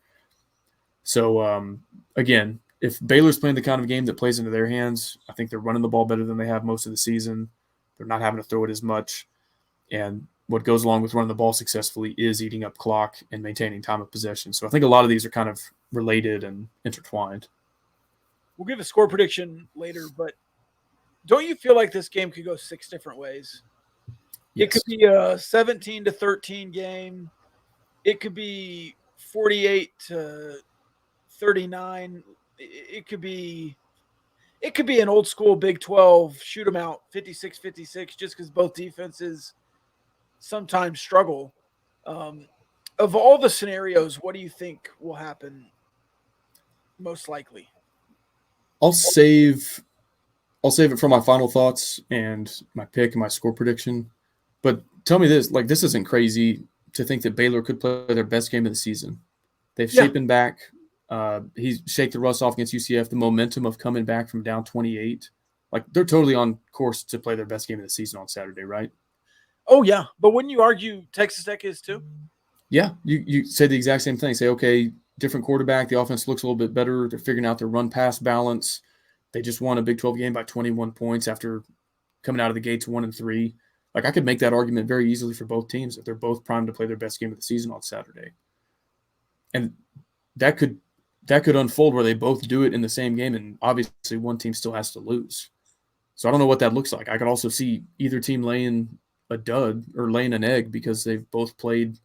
So, again, if Baylor's playing the kind of game that plays into their hands, I think they're running the ball better than they have most of the season. They're not having to throw it as much. And what goes along with running the ball successfully is eating up clock and maintaining time of possession. So I think a lot of these are kind of related and intertwined. We'll give a score prediction later, but don't you feel like this game could go 6 different ways? It could be a 17-13 game. It could be 48-39. It could be an old school Big 12 shoot 'em out 56-56 just because both defenses sometimes struggle. Of all the scenarios, what do you think will happen most likely? I'll save it for my final thoughts and my pick and my score prediction. But tell me this, like, this isn't crazy to think that Baylor could play their best game of the season. They've shapen back. He's shake the rust off against UCF. The momentum of coming back from down 28. Like, they're totally on course to play their best game of the season on Saturday, right? Oh, yeah. But wouldn't you argue Texas Tech is too? Yeah. You say the exact same thing. Say, okay, different quarterback. The offense looks a little bit better. They're figuring out their run-pass balance. They just won a Big 12 game by 21 points after coming out of the gates 1-3. Like, I could make that argument very easily for both teams that they're both primed to play their best game of the season on Saturday. And that could unfold where they both do it in the same game, and obviously one team still has to lose. So I don't know what that looks like. I could also see either team laying a dud or laying an egg because they've both played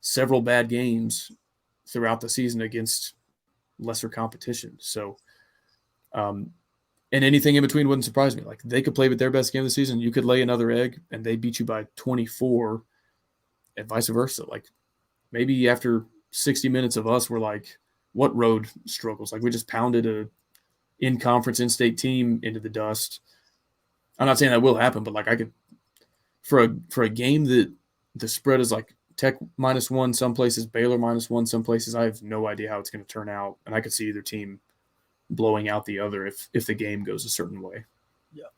several bad games throughout the season against lesser competition. So, and anything in between wouldn't surprise me. Like, they could play with their best game of the season. You could lay another egg and they beat you by 24 and vice versa. Like, maybe after 60 minutes of us, we're like, what road struggles? Like, we just pounded a in-conference, in-state team into the dust. I'm not saying that will happen, but like, I could, for a game that the spread is like Tech -1 some places, Baylor -1 some places, I have no idea how it's going to turn out. And I could see either team blowing out the other if the game goes a certain way. Yeah.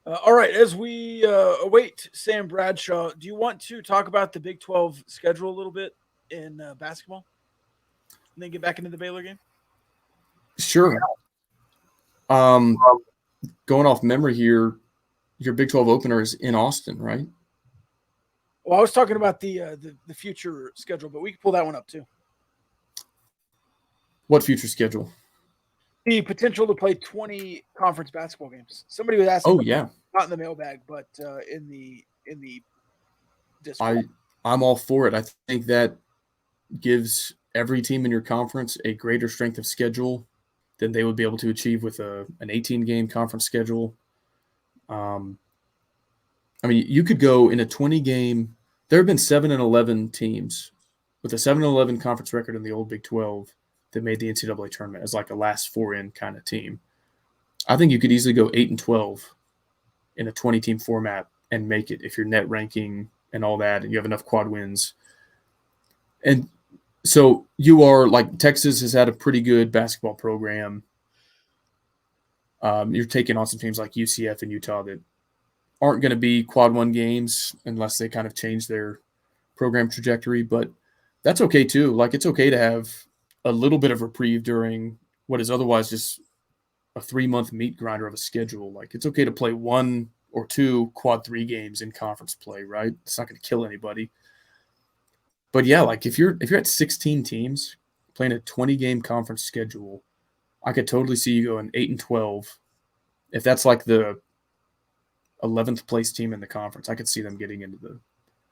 All right. As we await Sam Bradshaw, do you want to talk about the Big 12 schedule a little bit in basketball? And then get back into the Baylor game? Sure. Going off memory here, your Big 12 opener is in Austin, right? Well, I was talking about the future schedule, but we can pull that one up too. What future schedule? The potential to play 20 conference basketball games. Somebody was asking. Oh, yeah. Not in the mailbag, but in the Discord. I'm all for it. I think that gives every team in your conference a greater strength of schedule than they would be able to achieve with an 18-game conference schedule. I mean, you could go in a 20-game. There have been 7-11 teams with a 7-11 conference record in the old Big 12 that made the NCAA tournament as like a last four-in kind of team. I think you could easily go 8-12 in a 20-team format and make it if you're net ranking and all that, and you have enough quad wins. And so you are like, Texas has had a pretty good basketball program. You're taking on some teams like UCF and Utah that aren't going to be quad one games unless they kind of change their program trajectory, but that's okay too. Like, it's okay to have a little bit of reprieve during what is otherwise just a 3-month meat grinder of a schedule. Like, it's okay to play 1 or 2 quad 3 games in conference play, right? It's not going to kill anybody. But yeah, like if you're at 16 teams playing a 20-game conference schedule, I could totally see you going 8-12. If that's like the 11th place team in the conference, I could see them getting into the.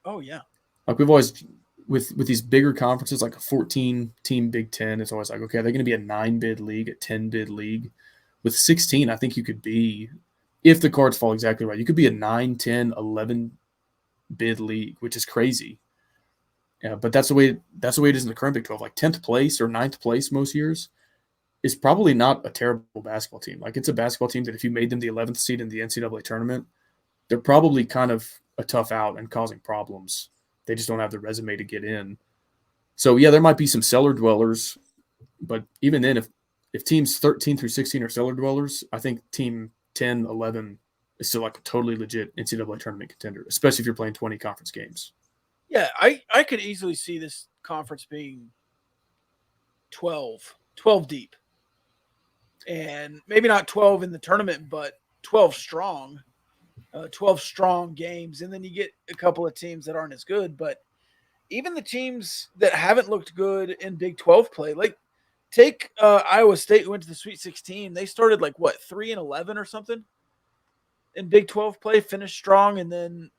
Oh yeah. Like, we've always with these bigger conferences, like a 14-team Big Ten, it's always like, okay, are they going to be a 9-bid league, a 10-bid league? With 16, I think you could be, if the cards fall exactly right, you could be a 9, 10, 11-bid league, which is crazy. Yeah, but that's the way it is in the current Big 12. Like, 10th place or 9th place most years is probably not a terrible basketball team. Like, it's a basketball team that if you made them the 11th seed in the NCAA tournament, they're probably kind of a tough out and causing problems. They just don't have the resume to get in. So, yeah, there might be some cellar dwellers, but even then, if teams 13 through 16 are cellar dwellers, I think team 10, 11 is still like a totally legit NCAA tournament contender, especially if you're playing 20 conference games. Yeah, I could easily see this conference being 12 deep. And maybe not 12 in the tournament, but 12 strong. 12 strong games. And then you get a couple of teams that aren't as good. But even the teams that haven't looked good in Big 12 play, like take Iowa State, who went to the Sweet 16. They started 3-11 or something in Big 12 play, finished strong, and then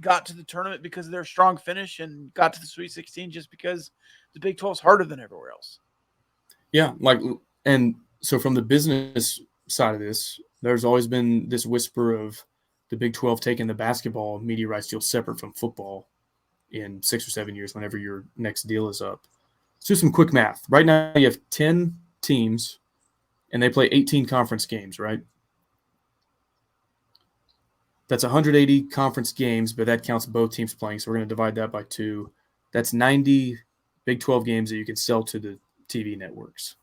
got to the tournament because of their strong finish and got to the Sweet 16 just because the Big 12 is harder than everywhere else. Yeah, and so from the business side of this, there's always been this whisper of the Big 12 taking the basketball media rights deal separate from football in 6 or 7 years whenever your next deal is up. Let's do some quick math. Right now you have 10 teams, and they play 18 conference games, right? That's 180 conference games, but that counts both teams playing, so we're going to divide that by 2. That's 90 Big 12 games that you can sell to the TV networks,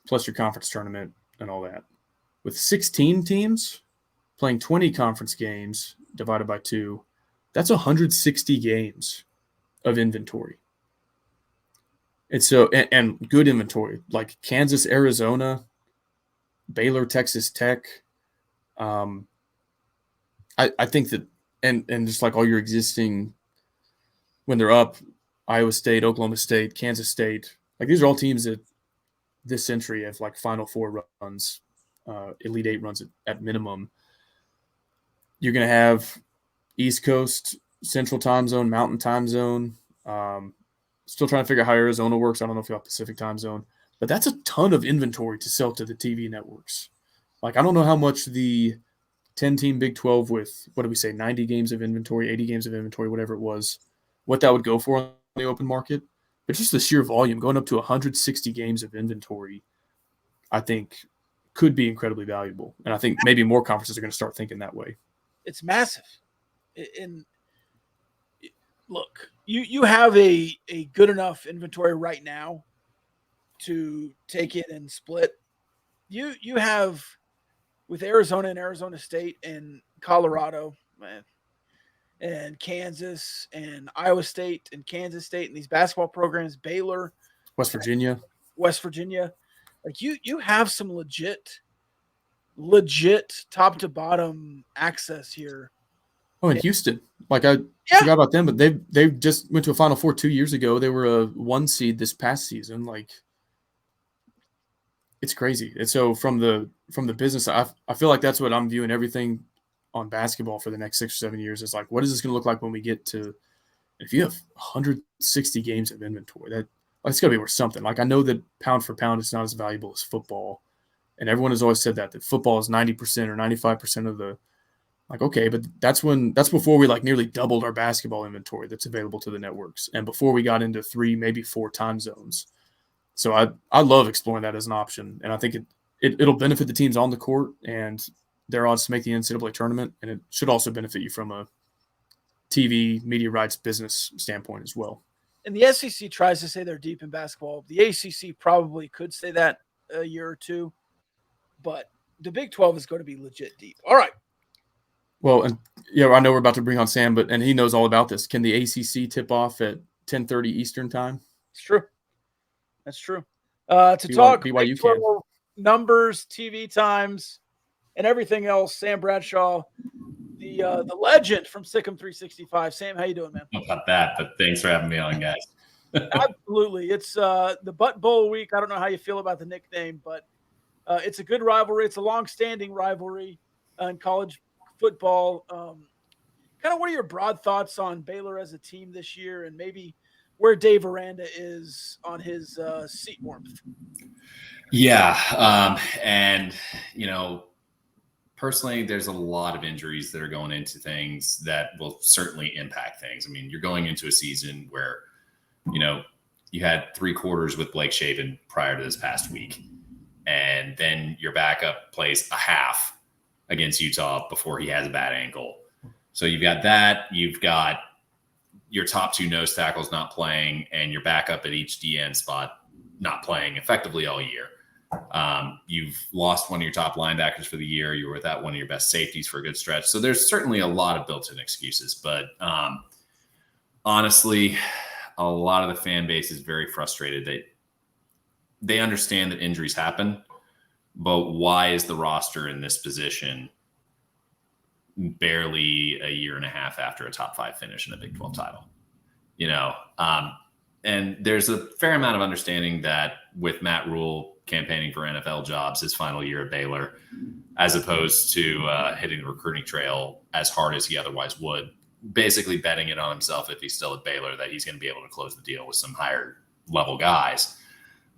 plus your conference tournament and all that. With 16 teams playing 20 conference games divided by 2, that's 160 games of inventory. And so, and good inventory, like Kansas, Arizona, Baylor, Texas Tech. I think that, and just like all your existing, when they're up, Iowa State, Oklahoma State, Kansas State, like these are all teams that this century have Final Four runs, Elite Eight runs at minimum. You're going to have East Coast, Central Time Zone, Mountain Time Zone. Still trying to figure out how Arizona works. I don't know if you have Pacific Time Zone, but that's a ton of inventory to sell to the TV networks. I don't know how much the 10-team Big 12 with, 90 games of inventory, 80 games of inventory, whatever it was, what that would go for on the open market. But just the sheer volume, going up to 160 games of inventory, I think could be incredibly valuable. And I think maybe more conferences are going to start thinking that way. It's massive. And look, you have a good enough inventory right now to take it and split. You have, with Arizona and Arizona State and Colorado, and Kansas and Iowa State and Kansas State and these basketball programs, Baylor, West Virginia, you have some legit top to bottom access here. Oh, in Houston, I forgot about them, but they just went to a Final Four 2 years ago. They were a 1 seed this past season. It's crazy. And so from the business, I feel like that's what I'm viewing everything on basketball for the next 6 or 7 years. Is what is this going to look like when we get to, if you have 160 games of inventory, that it's got to be worth something. I know that pound for pound, it's not as valuable as football. And everyone has always said that football is 90% or 95% of the, okay, but that's before we nearly doubled our basketball inventory that's available to the networks. And before we got into 3, maybe 4 time zones. So I love exploring that as an option. And I think it'll benefit the teams on the court and their odds to make the NCAA tournament. And it should also benefit you from a TV media rights business standpoint as well. And the SEC tries to say they're deep in basketball. The ACC probably could say that a year or two, but the Big 12 is going to be legit deep. All right. Well, and I know we're about to bring on Sam, and he knows all about this. Can the ACC tip off at 10:30 Eastern time? It's true. That's true. To talk BYU numbers, TV times, and everything else, Sam Bradshaw, the legend from Sikkim 365. Sam, how you doing, man? Not about that, but thanks for having me on, guys. Absolutely. It's the Butt Bowl week. I don't know how you feel about the nickname, but it's a good rivalry. It's a long-standing rivalry in college football. Kind of what are your broad thoughts on Baylor as a team this year, and maybe where Dave Aranda is on his seat warmth? Yeah. And, personally, there's a lot of injuries that are going into things that will certainly impact things. I mean, you're going into a season where, you had 3 quarters with Blake Shaven prior to this past week. And then your backup plays a half against Utah before he has a bad ankle. So you've got that. You've got your top 2 nose tackles not playing, and your backup at each DN spot not playing effectively all year. You've lost one of your top linebackers for the year. You were without one of your best safeties for a good stretch. So there's certainly a lot of built-in excuses. But honestly, a lot of the fan base is very frustrated that they understand that injuries happen, but why is the roster in this position barely a year and a half after a top 5 finish in a Big 12 title? And there's a fair amount of understanding that with Matt Rule campaigning for NFL jobs his final year at Baylor, as opposed to hitting the recruiting trail as hard as he otherwise would, basically betting it on himself if he's still at Baylor that he's going to be able to close the deal with some higher level guys.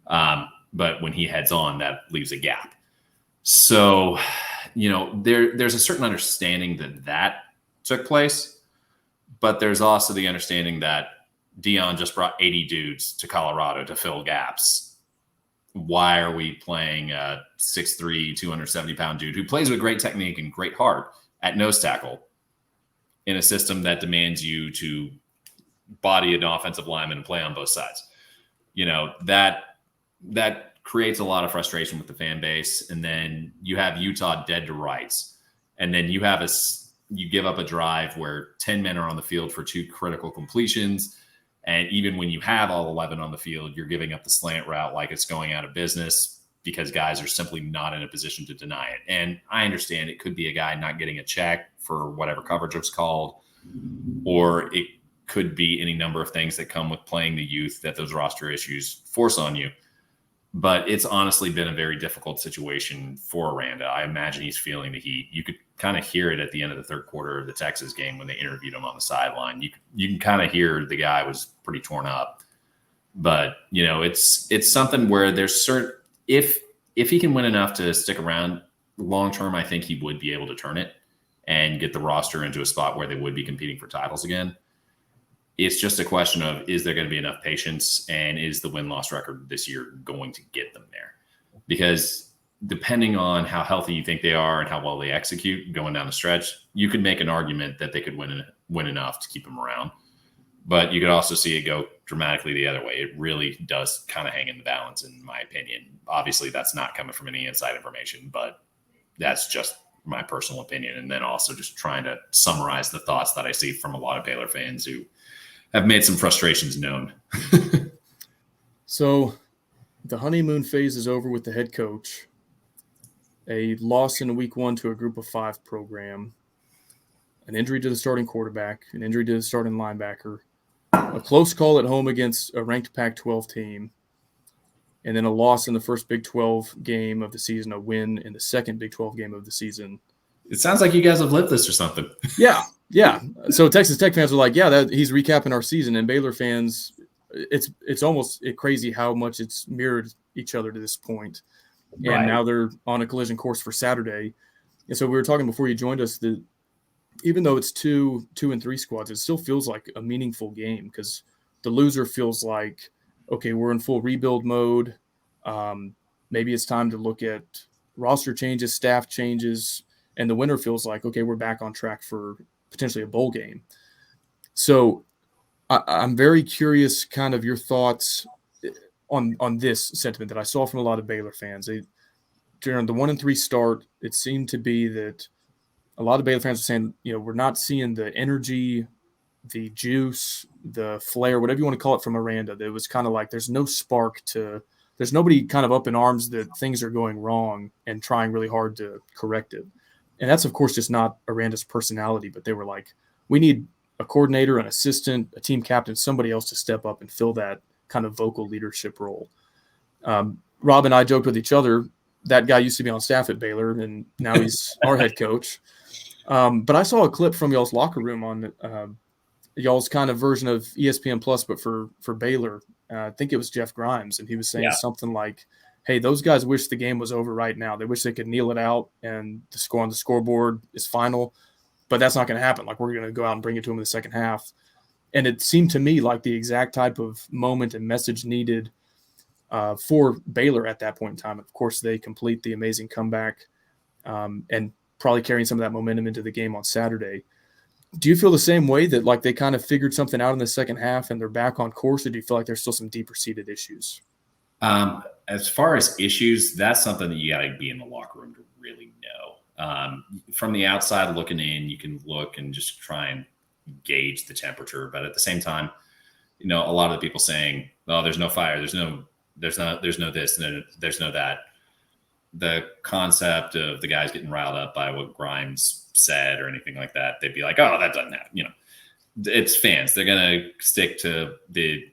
But when he heads on, that leaves a gap. So, there's a certain understanding that took place, but there's also the understanding that Dion just brought 80 dudes to Colorado to fill gaps. Why are we playing a 6'3", 270-pound dude who plays with great technique and great heart at nose tackle in a system that demands you to body an offensive lineman and play on both sides? That creates a lot of frustration with the fan base. And then you have Utah dead to rights. And then you give up a drive where 10 men are on the field for 2 critical completions. And even when you have all 11 on the field, you're giving up the slant route like it's going out of business because guys are simply not in a position to deny it. And I understand it could be a guy not getting a check for whatever coverage was called, or it could be any number of things that come with playing the youth that those roster issues force on you. But it's honestly been a very difficult situation for Aranda. I imagine he's feeling the heat. You could kind of hear it at the end of the third quarter of the Texas game when they interviewed him on the sideline. You can kind of hear the guy was pretty torn up. But, it's something where there's if he can win enough to stick around long term, I think he would be able to turn it and get the roster into a spot where they would be competing for titles again. It's just a question of, is there going to be enough patience, and is the win-loss record this year going to get them there? Because depending on how healthy you think they are and how well they execute going down the stretch, you could make an argument that they could win enough to keep them around. But you could also see it go dramatically the other way. It really does kind of hang in the balance, in my opinion. Obviously, that's not coming from any inside information, but that's just my personal opinion. And then also just trying to summarize the thoughts that I see from a lot of Baylor fans who have made some frustrations known. So the honeymoon phase is over with the head coach. A loss in week 1 to a group of 5 program, an injury to the starting quarterback, an injury to the starting linebacker, a close call at home against a ranked Pac-12 team, and then a loss in the first Big 12 game of the season, a win in the second Big 12 game of the season. It sounds like you guys have lived this or something. Yeah. So Texas Tech fans are like, yeah, he's recapping our season. And Baylor fans, it's almost crazy how much it's mirrored each other to this point. And Right. Now they're on a collision course for Saturday. And so we were talking before you joined us that even though it's 2 and 3 squads, it still feels like a meaningful game because the loser feels like, okay, we're in full rebuild mode. Maybe it's time to look at roster changes, staff changes. And the winner feels like, okay, we're back on track for potentially a bowl game. So I'm very curious kind of your thoughts on this sentiment that I saw from a lot of Baylor fans. During the 1-3 start, it seemed to be that a lot of Baylor fans were saying, we're not seeing the energy, the juice, the flair, whatever you want to call it from Aranda. It was kind of like there's no spark there's nobody kind of up in arms that things are going wrong and trying really hard to correct it. And that's, of course, just not Aranda's personality, but they were like, we need a coordinator, an assistant, a team captain, somebody else to step up and fill that kind of vocal leadership role. Rob and I joked with each other, that guy used to be on staff at Baylor, and now he's our head coach. But I saw a clip from y'all's locker room on y'all's kind of version of ESPN Plus, but for Baylor. I think it was Jeff Grimes, and he was saying something like, hey, those guys wish the game was over right now. They wish they could kneel it out and the score on the scoreboard is final, but that's not going to happen. Like, we're going to go out and bring it to them in the second half. And it seemed to me like the exact type of moment and message needed for Baylor at that point in time. Of course, they complete the amazing comeback and probably carrying some of that momentum into the game on Saturday. Do you feel the same way that like they kind of figured something out in the second half and they're back on course, or do you feel like there's still some deeper seated issues? As far as issues, that's something that you got to be in the locker room to really know. From the outside looking in, you can look and just try and gauge the temperature. But at the same time, a lot of the people saying, oh, there's no fire, there's no There's no this, there's no that. The concept of the guys getting riled up by what Grimes said or anything like that, they'd be like, oh, that doesn't happen. You know, it's fans. They're going to stick to the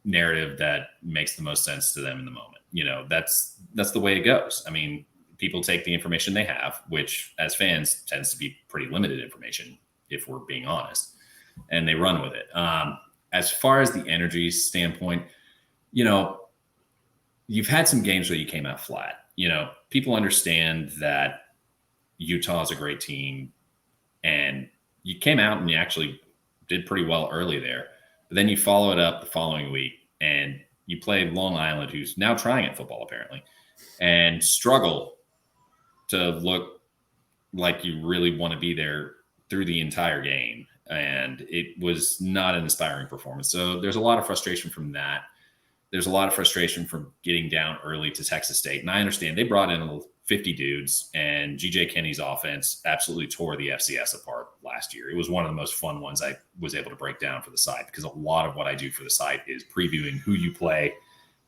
narrative that makes the most sense to them in the moment. You know, that's the way it goes. I mean, people take the information they have, which as fans tends to be pretty limited information, if we're being honest, and they run with it. As far as the energy standpoint, you know, you've had some games where you came out flat. You know, people understand that Utah is a great team, and you came out and you actually did pretty well early there. But then you follow it up the following week, and you play Long Island, who's now trying at football apparently, and struggle to look like you really want to be there through the entire game. And it was not an inspiring performance. So there's a lot of frustration from that. There's a lot of frustration from getting down early to Texas State. And I understand they brought in 50 dudes, and GJ Kenny's offense absolutely tore the FCS apart last year. It was one of the most fun ones I was able to break down for the site, because a lot of what I do for the site is previewing who you play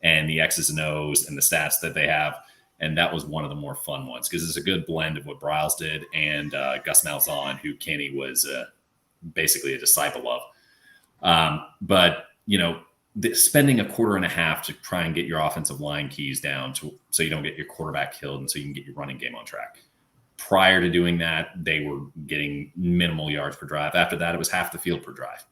and the X's and O's and the stats that they have. And that was one of the more fun ones, because it's a good blend of what Bryles did and Gus Malzahn, who Kenny was basically a disciple of. But, you know, spending a quarter and a half to try and get your offensive line keys down so you don't get your quarterback killed and so you can get your running game on track. Prior to doing that, they were getting minimal yards per drive. After that, it was half the field per drive.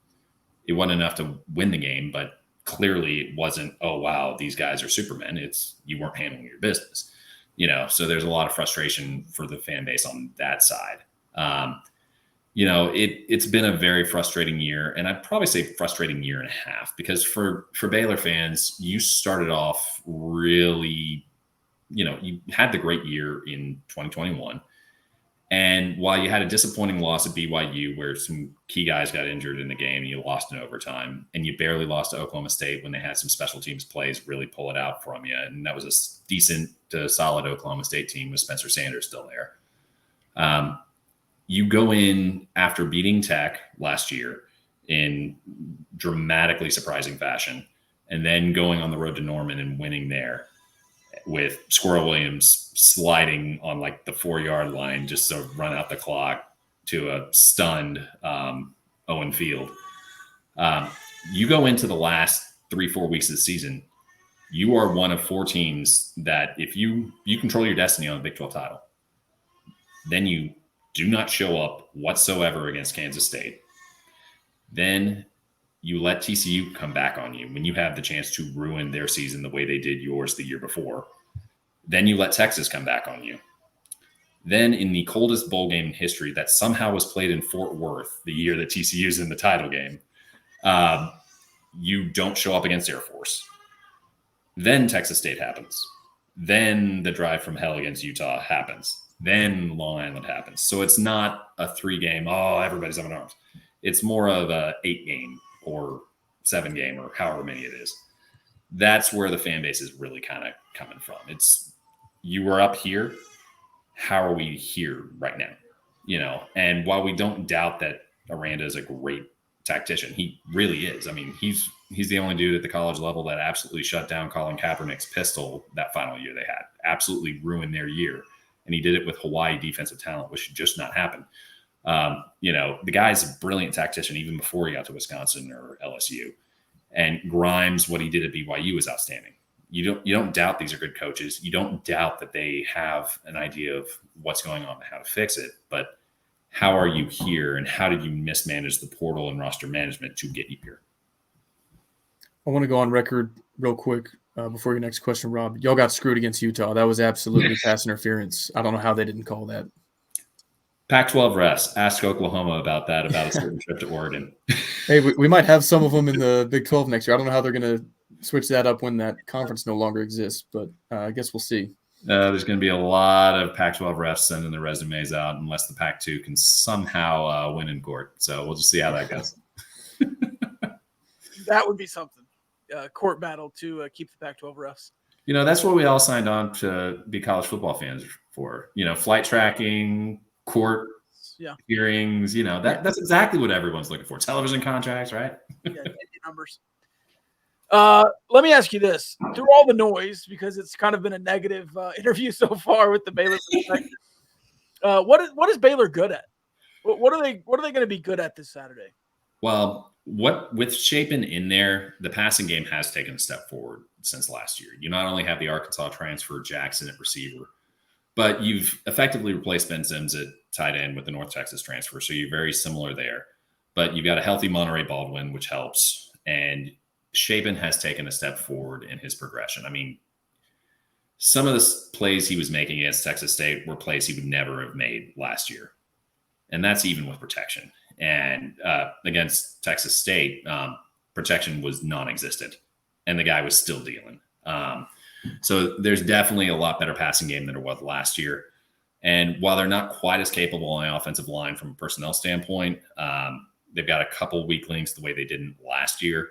It wasn't enough to win the game, but clearly it wasn't, oh, wow, these guys are supermen. It's you weren't handling your business, you know? So there's a lot of frustration for the fan base on that side. You know, it's been a very frustrating year, and I'd probably say frustrating year and a half, because for Baylor fans, you started off really, you know, you had the great year in 2021. And while you had a disappointing loss at BYU, where some key guys got injured in the game, and you lost in overtime, and you barely lost to Oklahoma State when they had some special teams plays really pull it out from you. And that was a decent to solid Oklahoma State team with Spencer Sanders still there. You go in after beating Tech last year in dramatically surprising fashion, and then going on the road to Norman and winning there with Squirrel Williams sliding on like the 4-yard line just to run out the clock to a stunned Owen Field. You go into the last 3-4 weeks of the season, you are one of 4 teams that if you control your destiny on the Big 12 title, then you do not show up whatsoever against Kansas State. Then you let TCU come back on you when you have the chance to ruin their season the way they did yours the year before. Then you let Texas come back on you. Then in the coldest bowl game in history that somehow was played in Fort Worth, the year that TCU's in the title game, you don't show up against Air Force. Then Texas State happens. Then the drive from hell against Utah happens. Then Long Island happens. So it's not a 3-game, oh, everybody's up in arms. It's more of a 8-game or 7-game or however many it is. That's where the fan base is really kind of coming from. It's, you were up here. How are we here right now? You know, and while we don't doubt that Aranda is a great tactician, he really is. I mean, he's the only dude at the college level that absolutely shut down Colin Kaepernick's pistol that final year they had. Absolutely ruined their year. And he did it with Hawaii defensive talent, which should just not happen. You know, the guy's a brilliant tactician even before he got to Wisconsin or LSU. And Grimes, what he did at BYU was outstanding. You don't doubt these are good coaches. You don't doubt that they have an idea of what's going on and how to fix it. But how are you here, and how did you mismanage the portal and roster management to get you here? I want to go on record real quick before your next question, Rob. Y'all got screwed against Utah. That was absolutely pass interference. I don't know how they didn't call that. Pac-12 refs, ask Oklahoma about that, about a certain trip to Oregon. Hey, we might have some of them in the Big 12 next year. I don't know how they're going to switch that up when that conference no longer exists, but I guess we'll see. There's going to be a lot of Pac-12 refs sending their resumes out unless the Pac-2 can somehow win in court. So we'll just see how that goes. That would be something. Court battle to keep the Pac-12 refs. You know, that's what we all signed on to be college football fans for. You know, flight tracking, court hearings. You know, that's exactly what everyone's looking for. Television contracts, right? Yeah, numbers. Let me ask you this: through all the noise, because it's kind of been a negative interview so far with the Baylor perspective, what is Baylor good at? What are they going to be good at this Saturday? Well, with Chapin in there, the passing game has taken a step forward since last year. You not only have the Arkansas transfer Jackson at receiver, but you've effectively replaced Ben Sims at tight end with the North Texas transfer. So you're very similar there. But you've got a healthy Monterey Baldwin, which helps. And Chapin has taken a step forward in his progression. I mean, some of the plays he was making against Texas State were plays he would never have made last year. And that's even with protection. And against Texas State, protection was non-existent. And the guy was still dealing. So there's definitely a lot better passing game than there was last year. And while they're not quite as capable on the offensive line from a personnel standpoint, they've got a couple weak links the way they didn't last year.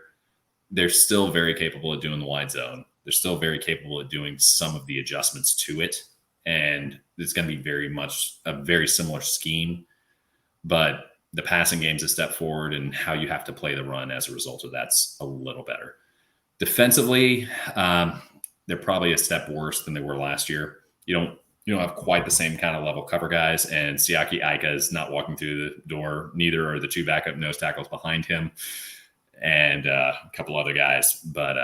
They're still very capable of doing the wide zone. They're still very capable of doing some of the adjustments to it. And it's going to be very much a very similar scheme. But the passing game's a step forward, and how you have to play the run as a result of that's a little better. Defensively, they're probably a step worse than they were last year. You don't have quite the same kind of level cover guys, and Siaki Ika is not walking through the door. Neither are the two backup nose tackles behind him, and a couple other guys. But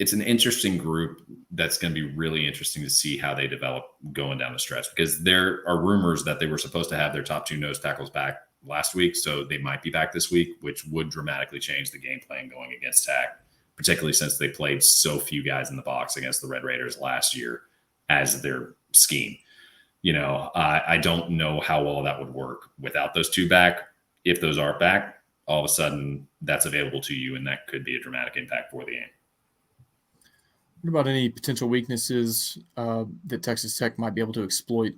it's an interesting group that's going to be really interesting to see how they develop going down the stretch, because there are rumors that they were supposed to have their top two nose tackles back last week, so they might be back this week, which would dramatically change the game plan going against Tech, particularly since they played so few guys in the box against the Red Raiders last year as their scheme. I don't know how well that would work without those two back. If those are back, all of a sudden that's available to you, and that could be a dramatic impact for the game. What about any potential weaknesses that Texas Tech might be able to exploit?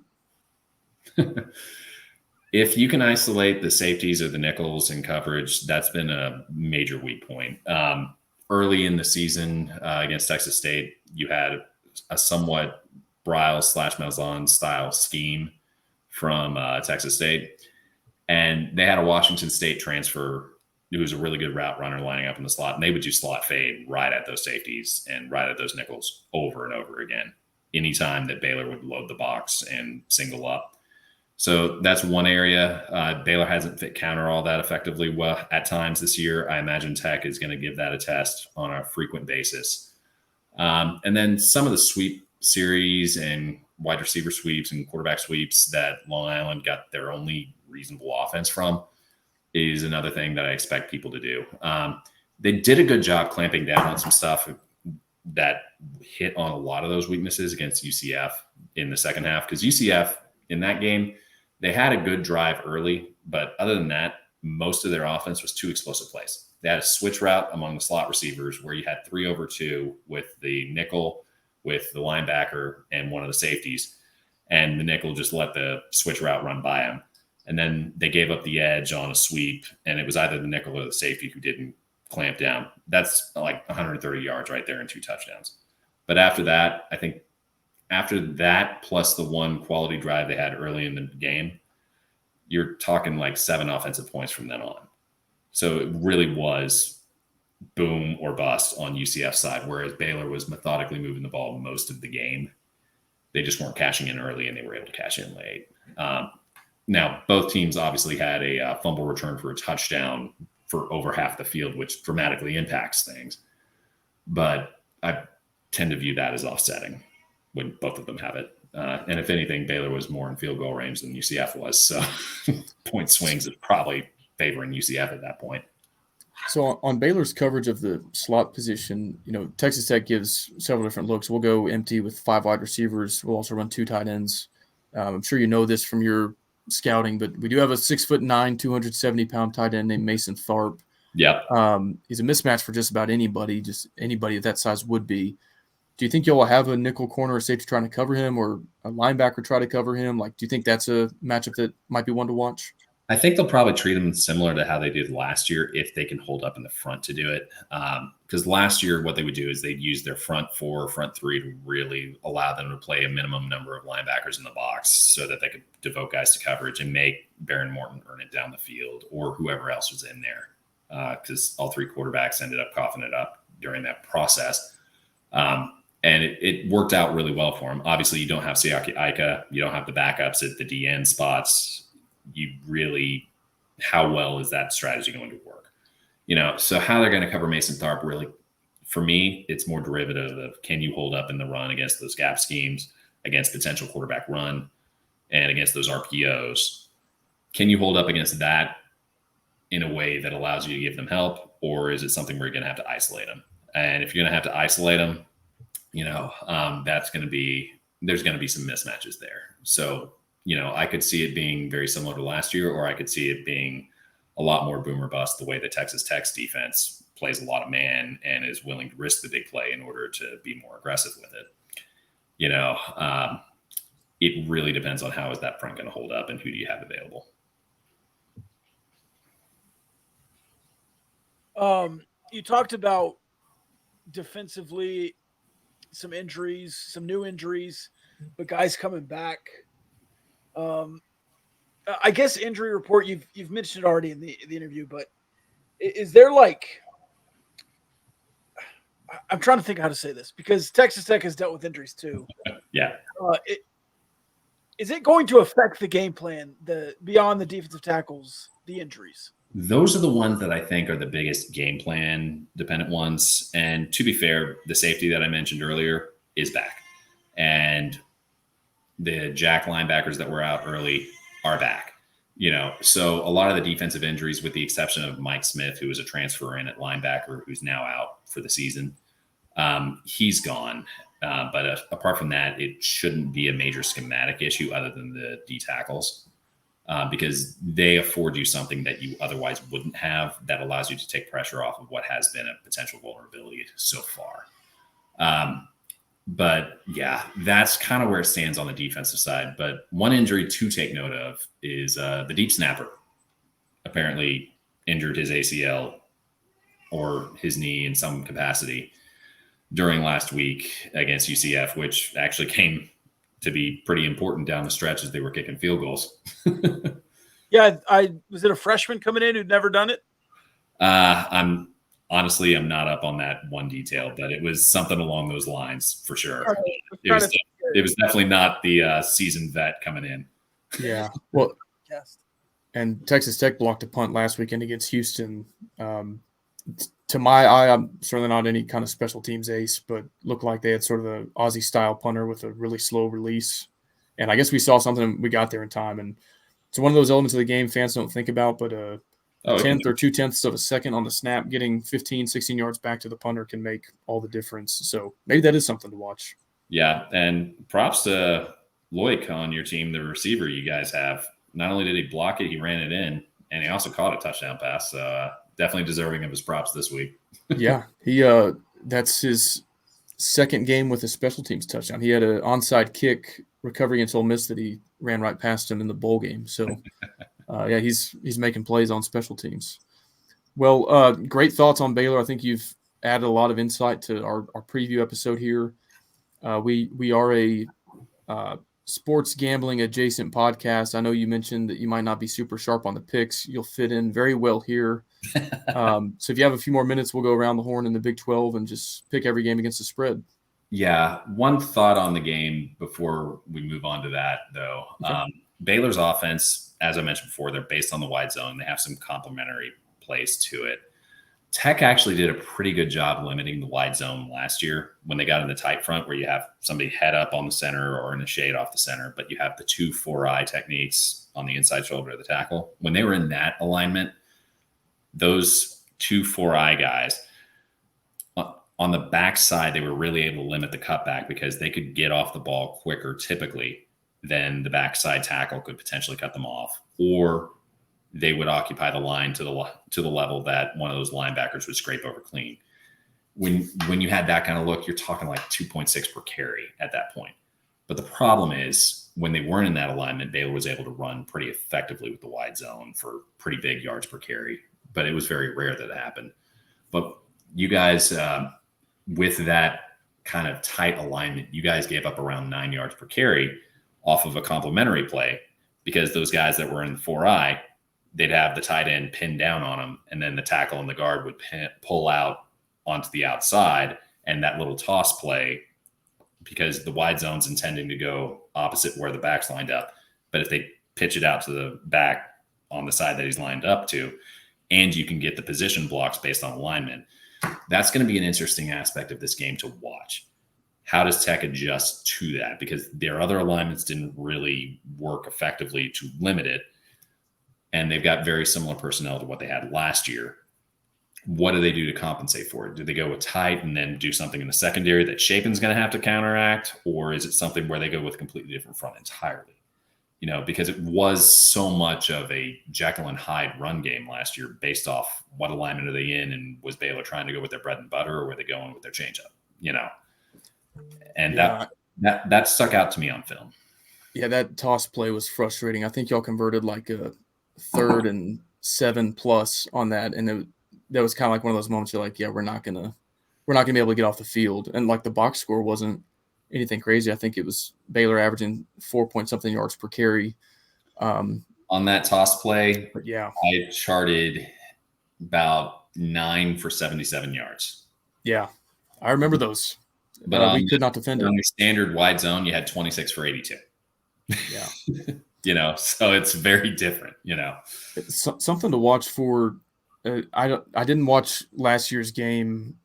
If you can isolate the safeties or the nickels in coverage, that's been a major weak point. Early in the season against Texas State, you had a somewhat Briles/Malzahn style scheme from Texas State. And they had a Washington State transfer who was a really good route runner lining up in the slot. And they would do slot fade right at those safeties and right at those nickels over and over again, anytime that Baylor would load the box and single up. So that's one area. Baylor hasn't fit counter all that effectively well at times this year. I imagine Tech is going to give that a test on a frequent basis. And then some of the sweep series and wide receiver sweeps and quarterback sweeps that Long Island got their only reasonable offense from is another thing that I expect people to do. They did a good job clamping down on some stuff that hit on a lot of those weaknesses against UCF in the second half, because UCF in that game, they had a good drive early, but other than that, most of their offense was two explosive plays. They had a switch route among the slot receivers where you had 3-over-2 with the nickel, with the linebacker, and one of the safeties. And the nickel just let the switch route run by him. And then they gave up the edge on a sweep, and it was either the nickel or the safety who didn't clamp down. That's like 130 yards right there and 2 touchdowns. But after that, I think after that, plus the one quality drive they had early in the game, you're talking like 7 offensive points from then on. So it really was boom or bust on UCF's side, whereas Baylor was methodically moving the ball most of the game. They just weren't cashing in early, and they were able to cash in late. Now, both teams obviously had a fumble return for a touchdown for over half the field, which dramatically impacts things. But I tend to view that as offsetting when both of them have it. And if anything, Baylor was more in field goal range than UCF was. So point swings is probably favoring UCF at that point. So on Baylor's coverage of the slot position, Texas Tech gives several different looks. We'll go empty with 5 wide receivers. We'll also run 2 tight ends. I'm sure you know this from your scouting, but we do have a 6'9", 270-pound tight end named Mason Tharp. Yep. He's a mismatch for just about anybody. Just anybody of that size would be. Do you think you'll have a nickel corner or safety trying to cover him, or a linebacker try to cover him? Do you think that's a matchup that might be one to watch? I think they'll probably treat him similar to how they did last year if they can hold up in the front to do it. Because last year, what they would do is they'd use their front 4 or front 3 to really allow them to play a minimum number of linebackers in the box so that they could devote guys to coverage and make Baron Morton earn it down the field or whoever else was in there. because all three quarterbacks ended up coughing it up during that process. And it worked out really well for him. Obviously, you don't have Siaki Ika. You don't have the backups at the DN spots. How well is that strategy going to work? So how they're going to cover Mason Tharp, really, for me, it's more derivative of, can you hold up in the run against those gap schemes, against potential quarterback run, and against those RPOs? Can you hold up against that in a way that allows you to give them help, or is it something where you're going to have to isolate them? And if you're going to have to isolate them, there's going to be some mismatches there. So, I could see it being very similar to last year, or I could see it being a lot more boom or bust, the way the Texas Tech's defense plays a lot of man and is willing to risk the big play in order to be more aggressive with it. It really depends on how is that front going to hold up and who do you have available. You talked about defensively some injuries, some new injuries, but guys coming back. I guess injury report, you've mentioned it already in the interview, but is there I'm trying to think how to say this, because Texas Tech has dealt with injuries too. Yeah. Is it going to affect the game plan, beyond the defensive tackles, the injuries? Those are the ones that I think are the biggest game plan dependent ones. And to be fair, the safety that I mentioned earlier is back. And the jack linebackers that were out early are back. So a lot of the defensive injuries, with the exception of Mike Smith, who was a transfer in at linebacker, who's now out for the season, he's gone. But apart from that, it shouldn't be a major schematic issue other than the D tackles. Because they afford you something that you otherwise wouldn't have, that allows you to take pressure off of what has been a potential vulnerability so far. But yeah, that's kind of where it stands on the defensive side. But one injury to take note of is the deep snapper apparently injured his ACL or his knee in some capacity during last week against UCF, which actually came to be pretty important down the stretch as they were kicking field goals. Yeah. Was it a freshman coming in who'd never done it? I'm not up on that one detail, but it was something along those lines for sure. It was definitely not the seasoned vet coming in. Yeah. Well, and Texas Tech blocked a punt last weekend against Houston. To my eye, I'm certainly not any kind of special teams ace, but looked like they had sort of an Aussie style punter with a really slow release. And I guess we saw something, we got there in time. And it's one of those elements of the game fans don't think about, but a tenth or 2/10 of a second on the snap, getting 15, 16 yards back to the punter can make all the difference. So maybe that is something to watch. Yeah. And props to Loic on your team, the receiver you guys have. Not only did he block it, he ran it in, and he also caught a touchdown pass. So definitely deserving of his props this week. Yeah. That's his second game with a special teams touchdown. He had an onside kick recovery against Ole Miss that he ran right past him in the bowl game. So he's making plays on special teams. Well, great thoughts on Baylor. I think you've added a lot of insight to our preview episode here. We are a sports gambling adjacent podcast. I know you mentioned that you might not be super sharp on the picks. You'll fit in very well here. So if you have a few more minutes, we'll go around the horn in the Big 12 and just pick every game against the spread. Yeah. One thought on the game before we move on to that, though. Okay. Baylor's offense, as I mentioned before, they're based on the wide zone. They have some complementary plays to it. Tech actually did a pretty good job limiting the wide zone last year when they got in the tight front, where you have somebody head up on the center or in the shade off the center, but you have the 2 4-eye techniques on the inside shoulder of the tackle. When they were in that alignment, those 2 4-eye guys on the backside, they were really able to limit the cutback because they could get off the ball quicker typically than the backside tackle could potentially cut them off, or they would occupy the line to the level that one of those linebackers would scrape over clean. When you had that kind of look, you're talking like 2.6 per carry at that point. But the problem is when they weren't in that alignment, Baylor was able to run pretty effectively with the wide zone for pretty big yards per carry. But it was very rare that it happened. But you guys, with that kind of tight alignment, you guys gave up around 9 yards per carry off of a complementary play, because those guys that were in the 4-eye they'd have the tight end pinned down on him, and then the tackle and the guard would pull out onto the outside, and that little toss play, because the wide zone's intending to go opposite where the back's lined up. But if they pitch it out to the back on the side that he's lined up to, and you can get the position blocks based on alignment, that's going to be an interesting aspect of this game to watch. How does Tech adjust to that? Because their other alignments didn't really work effectively to limit it. And they've got very similar personnel to what they had last year. What do they do to compensate for it? Do they go with tight and then do something in the secondary that Shapen's going to have to counteract? Or is it something where they go with a completely different front entirely? You know, because it was so much of a Jekyll and Hyde run game last year based off what alignment are they in, and was Baylor trying to go with their bread and butter, or were they going with their changeup? You know, and that stuck out to me on film. Yeah, that toss play was frustrating. I think y'all converted like a 3rd and 7+ on that, and that was kind of like one of those moments you're like, yeah, we're not gonna be able to get off the field. And like the box score wasn't anything crazy. I think it was Baylor averaging 4-point-something yards per carry. On that toss play, but yeah, I charted about 9 for 77 yards. Yeah, I remember those. But we could not defend it. On the standard wide zone, you had 26 for 82. Yeah. You know, so it's very different, you know. It's something to watch for. I didn't watch last year's game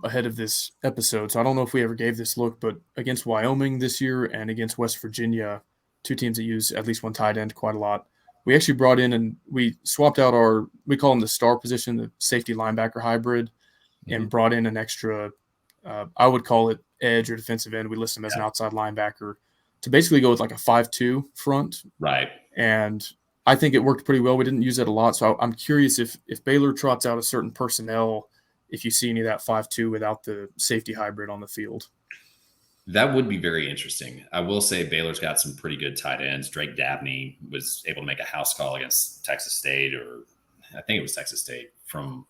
ahead of this episode, so I don't know if we ever gave this look, but against Wyoming this year and against West Virginia, 2 teams that use at least one tight end quite a lot, we actually brought in and we swapped out we call them the star position, the safety linebacker hybrid, and brought in an extra, I would call it edge or defensive end. We list him as an outside linebacker to basically go with like a 5-2 front. Right. And I think it worked pretty well. We didn't use it a lot. So I'm curious if Baylor trots out a certain personnel, if you see any of that 5-2 without the safety hybrid on the field. That would be very interesting. I will say Baylor's got some pretty good tight ends. Drake Dabney was able to make a house call against Texas State, or I think it was Texas State, from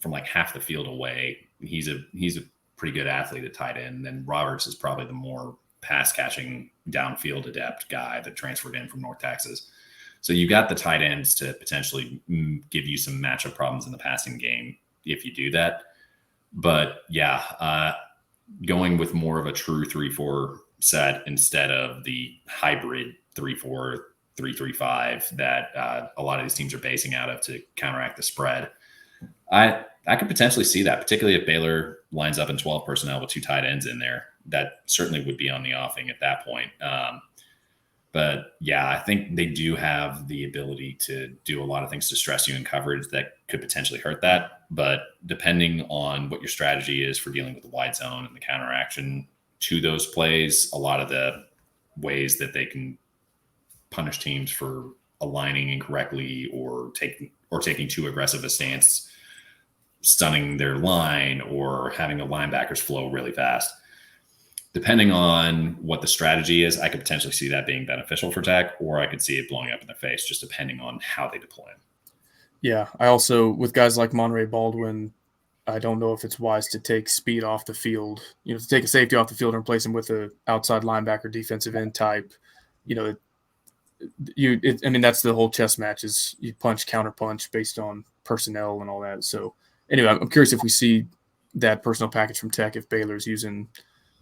like half the field away. He's a pretty good athlete at tight end. And then Roberts is probably the more pass catching downfield adept guy that transferred in from North Texas. So you got the tight ends to potentially give you some matchup problems in the passing game if you do that. But yeah, going with more of a true 3-4 set instead of the hybrid 3-4, 3-3-5 that a lot of these teams are basing out of to counteract the spread. I could potentially see that, particularly if Baylor lines up in 12 personnel with 2 tight ends in there. That certainly would be on the offing at that point. But yeah, I think they do have the ability to do a lot of things to stress you in coverage that could potentially hurt that. But depending on what your strategy is for dealing with the wide zone and the counteraction to those plays, a lot of the ways that they can punish teams for aligning incorrectly or taking too aggressive a stance, stunning their line, or having the linebackers flow really fast. Depending on what the strategy is, I could potentially see that being beneficial for Tech, or I could see it blowing up in their face, just depending on how they deploy it. Yeah, I also, with guys like Monterey Baldwin, I don't know if it's wise to take speed off the field, to take a safety off the field and replace him with a outside linebacker, defensive end type. That's the whole chess match, is you punch, counter punch based on personnel and all that. So anyway, I'm curious if we see that personnel package from Tech if Baylor's using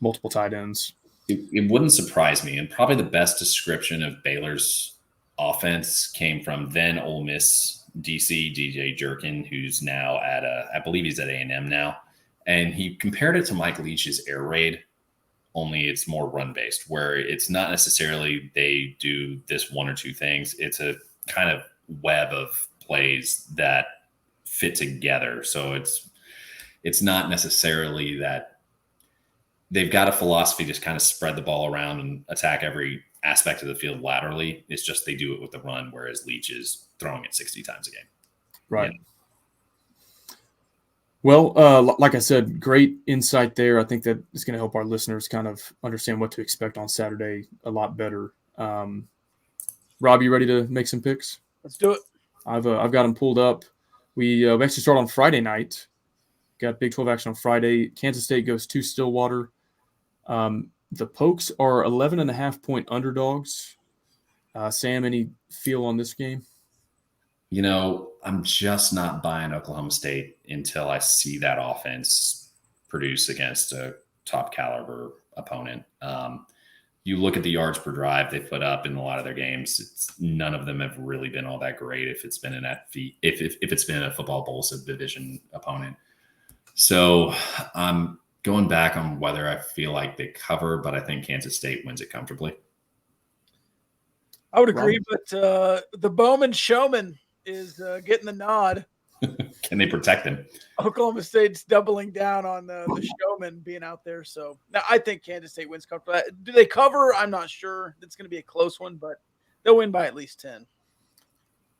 multiple tight ends. It wouldn't surprise me. And probably the best description of Baylor's offense came from then Ole Miss DC, DJ Jerkin, who's now I believe he's at A&M now. And he compared it to Mike Leach's air raid, only it's more run-based, where it's not necessarily they do this one or two things. It's a kind of web of plays that fit together. So it's not necessarily that they've got a philosophy to kind of spread the ball around and attack every aspect of the field laterally. It's just they do it with the run, whereas Leach is throwing it 60 times a game. Right. Yeah. Well, like I said, great insight there. I think that is going to help our listeners kind of understand what to expect on Saturday a lot better. Rob, you ready to make some picks? Let's do it. I've got them pulled up. We actually start on Friday night. Got Big 12 action on Friday. Kansas State goes to Stillwater. The Pokes are 11.5-point underdogs. Sam, any feel on this game? I'm just not buying Oklahoma State until I see that offense produce against a top caliber opponent. You look at the yards per drive they put up in a lot of their games. None of them have really been all that great if it's been if it's been a football bowl subdivision opponent. So I'm going back on whether I feel like they cover, but I think Kansas State wins it comfortably. I would agree, but the Bowman Showman is getting the nod. Can they protect him? Oklahoma State's doubling down on the Showman being out there. So now I think Kansas State wins comfortably. Do they cover? I'm not sure. It's going to be a close one, but they'll win by at least 10.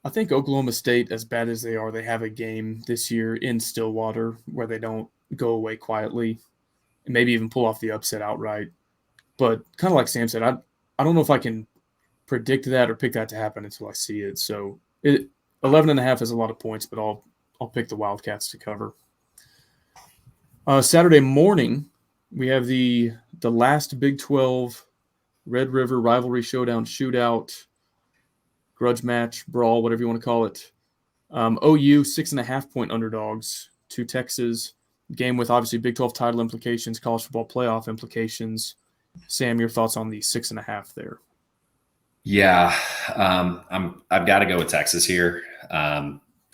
I think Oklahoma State, as bad as they are, they have a game this year in Stillwater where they don't go away quietly and maybe even pull off the upset outright. But kind of like Sam said, I don't know if I can predict that or pick that to happen until I see it. So 11.5 is a lot of points, but I'll pick the Wildcats to cover. Saturday morning, we have the last Big 12 Red River rivalry showdown shootout, grudge match, brawl, whatever you want to call it. OU 6.5-point underdogs to Texas. Game with obviously Big 12 title implications, college football playoff implications. Sam, your thoughts on the 6.5 there? Yeah, I've got to go with Texas here.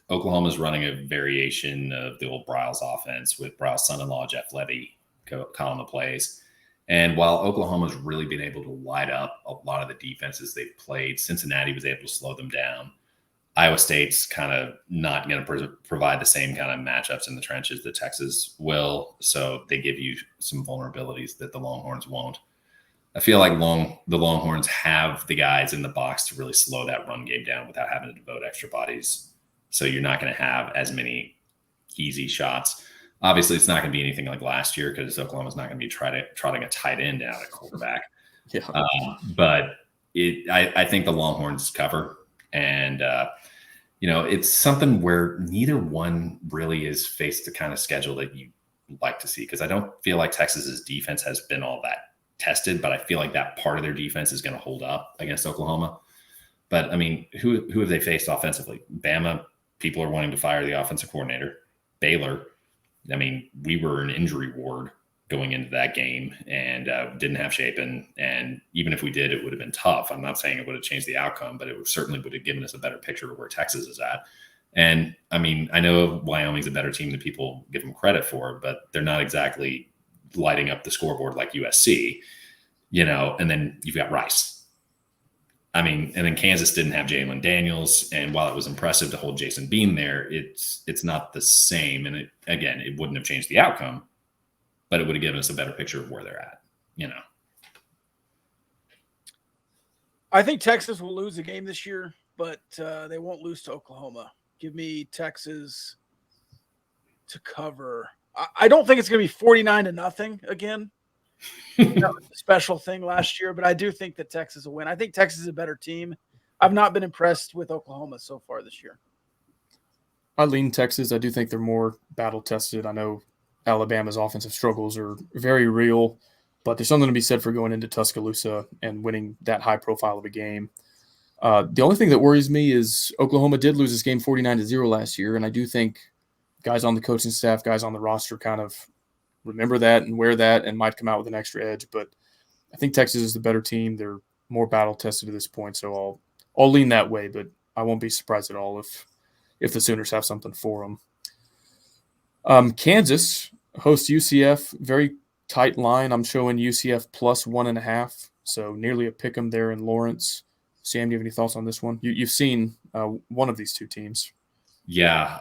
Oklahoma's running a variation of the old Bryles offense with Bryles' son-in-law, Jeff Levy, calling the plays. And while Oklahoma's really been able to light up a lot of the defenses they've played, Cincinnati was able to slow them down. Iowa State's kind of not going to provide the same kind of matchups in the trenches that Texas will. So they give you some vulnerabilities that the Longhorns won't. I feel like the Longhorns have the guys in the box to really slow that run game down without having to devote extra bodies. So you're not going to have as many easy shots. Obviously, it's not going to be anything like last year because Oklahoma's not going to be trotting a tight end out at quarterback. Yeah. But I think the Longhorns cover. And, it's something where neither one really is faced the kind of schedule that you like to see, because I don't feel like Texas's defense has been all that tested, but I feel like that part of their defense is going to hold up against Oklahoma. But, I mean, who have they faced offensively? Bama, people are wanting to fire the offensive coordinator. Baylor, I mean, we were an injury ward going into that game and didn't have Shapen. And even if we did, it would have been tough. I'm not saying it would have changed the outcome, but it certainly would have given us a better picture of where Texas is at. And, I mean, I know Wyoming's a better team than people give them credit for, but they're not exactly lighting up the scoreboard like USC, and then you've got Rice. I mean, and then Kansas didn't have Jalen Daniels. And while it was impressive to hold Jason Bean there, it's not the same. And it wouldn't have changed the outcome, but it would have given us a better picture of where they're at, I think Texas will lose a game this year, but they won't lose to Oklahoma. Give me Texas to cover. I don't think it's going to be 49-0 again. That was a special thing last year, but I do think that Texas will win. I think Texas is a better team. I've not been impressed with Oklahoma so far this year. I lean Texas. I do think they're more battle-tested. I know Alabama's offensive struggles are very real, but there's something to be said for going into Tuscaloosa and winning that high profile of a game. The only thing that worries me is Oklahoma did lose this game 49-0 last year, and I do think guys on the coaching staff, guys on the roster kind of remember that and wear that and might come out with an extra edge. But I think Texas is the better team. They're more battle-tested at this point, so I'll lean that way, but I won't be surprised at all if the Sooners have something for them. Kansas hosts UCF, very tight line. I'm showing UCF plus 1.5, so nearly a pick 'em there in Lawrence. Sam, do you have any thoughts on this one? You've seen one of these two teams. Yeah.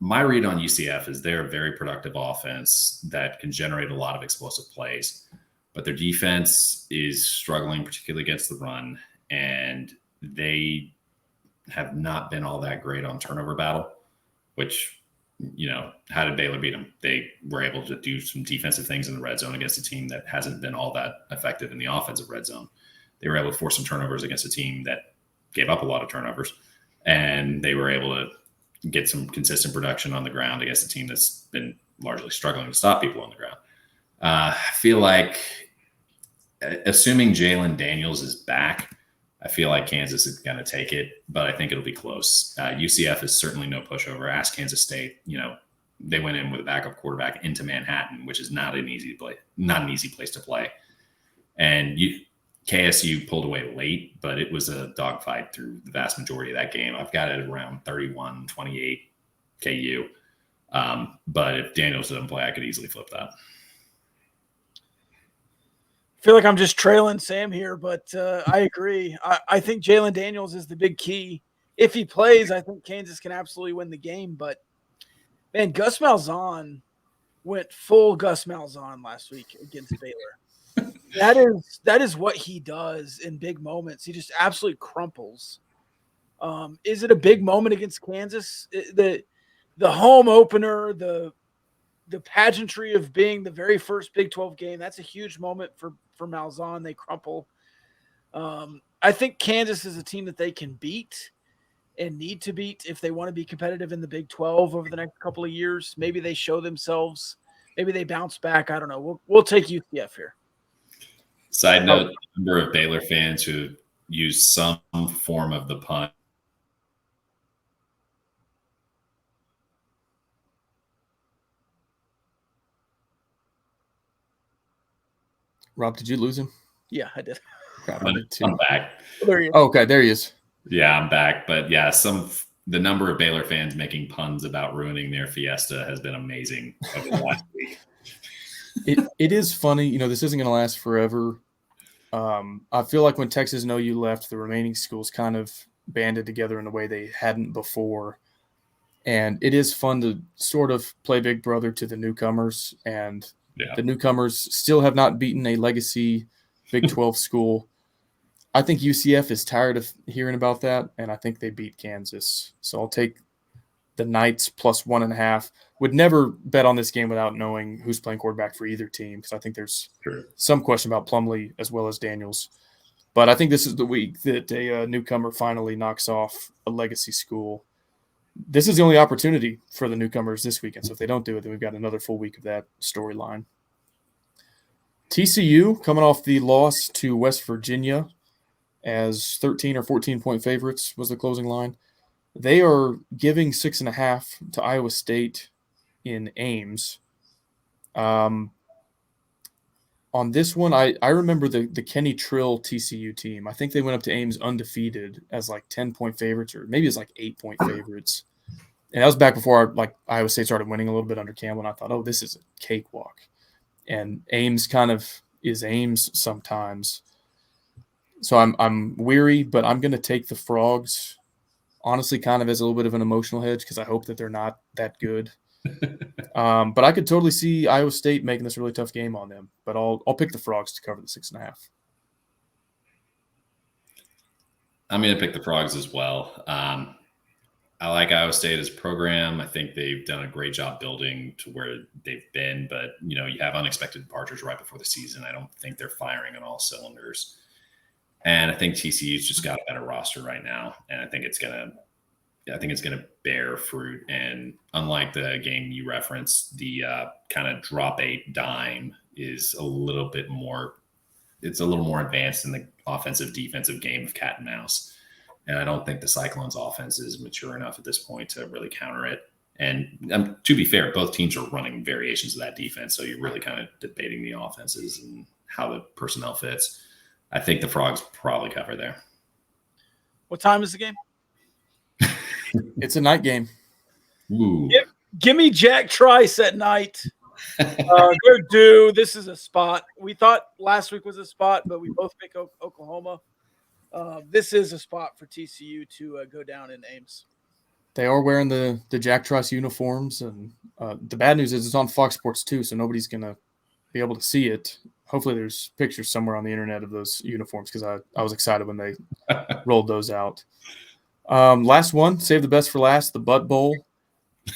My read on UCF is they're a very productive offense that can generate a lot of explosive plays, but their defense is struggling, particularly against the run, and they have not been all that great on turnover battle, which, how did Baylor beat them? They were able to do some defensive things in the red zone against a team that hasn't been all that effective in the offensive red zone. They were able to force some turnovers against a team that gave up a lot of turnovers, and they were able to get some consistent production on the ground against a team that's been largely struggling to stop people on the ground. I feel like, assuming Jalen Daniels is back, I feel like Kansas is going to take it, but I think it'll be close. UCF is certainly no pushover. Ask Kansas State. They went in with a backup quarterback into Manhattan, which is not an easy place to play. And KSU pulled away late, but it was a dogfight through the vast majority of that game. I've got it around 31-28 KU. But if Daniels doesn't play, I could easily flip that. I feel like I'm just trailing Sam here, but I agree. I think Jalen Daniels is the big key. If he plays, I think Kansas can absolutely win the game. But, man, Gus Malzahn went full Gus Malzahn last week against Baylor. That is what he does in big moments. He just absolutely crumples. Is it a big moment against Kansas? The home opener, the pageantry of being the very first Big 12 game, that's a huge moment for Malzahn. They crumple. I think Kansas is a team that they can beat and need to beat if they want to be competitive in the Big 12 over the next couple of years. Maybe they show themselves. Maybe they bounce back. I don't know. We'll take UCF here. Side note, number of Baylor fans who use some form of the pun. Rob, did you lose him? Yeah, I did. Crap, I'm back. There you Oh, okay, there he is. Yeah, I'm back. But yeah, the number of Baylor fans making puns about ruining their fiesta has been amazing over the last week. It is funny. This isn't going to last forever. I feel like when Texas and OU left, the remaining schools kind of banded together in a way they hadn't before. And it is fun to sort of play big brother to the newcomers. And the newcomers still have not beaten a legacy Big 12 school. I think UCF is tired of hearing about that, and I think they beat Kansas. So I'll take the Knights plus 1.5. Would never bet on this game without knowing who's playing quarterback for either team, because I think there's some question about Plumlee as well as Daniels. But I think this is the week that a newcomer finally knocks off a legacy school. This is the only opportunity for the newcomers this weekend. So if they don't do it, then we've got another full week of that storyline. TCU coming off the loss to West Virginia as 13 or 14-point favorites was the closing line. They are giving 6.5 to Iowa State in Ames. On this one, I remember the Kenny Trill TCU team. I think they went up to Ames undefeated as like 10-point favorites, or maybe it's like 8-point favorites. And that was back before Iowa State started winning a little bit under Campbell, and I thought, oh, this is a cakewalk. And Ames kind of is Ames sometimes. So I'm weary, but I'm going to take the Frogs, honestly, kind of as a little bit of an emotional hedge, because I hope that they're not that good. But I could totally see Iowa State making this a really tough game on them. But I'll pick the Frogs to cover the 6.5. I'm going to pick the Frogs as well. I like Iowa State as a program. I think they've done a great job building to where they've been. But, you have unexpected departures right before the season. I don't think they're firing on all cylinders. And I think TCU's just got a better roster right now. And I think it's going to bear fruit. And unlike the game you referenced, the kind of drop 8 dime is a little more advanced in the offensive defensive game of cat and mouse. And I don't think the Cyclones offense is mature enough at this point to really counter it. And to be fair, both teams are running variations of that defense. So you're really kind of debating the offenses and how the personnel fits. I think the Frogs probably cover there. What time is the game? It's a night game. Ooh. Give me Jack Trice at night. They're due. This is a spot. We thought last week was a spot, but we both pick Oklahoma. This is a spot for TCU to go down in Ames. They are wearing the Jack Trice uniforms, and the bad news is it's on Fox Sports 2, so nobody's going to be able to see it. Hopefully there's pictures somewhere on the internet of those uniforms, because I was excited when they rolled those out. Last one, save the best for last, the Butt Bowl.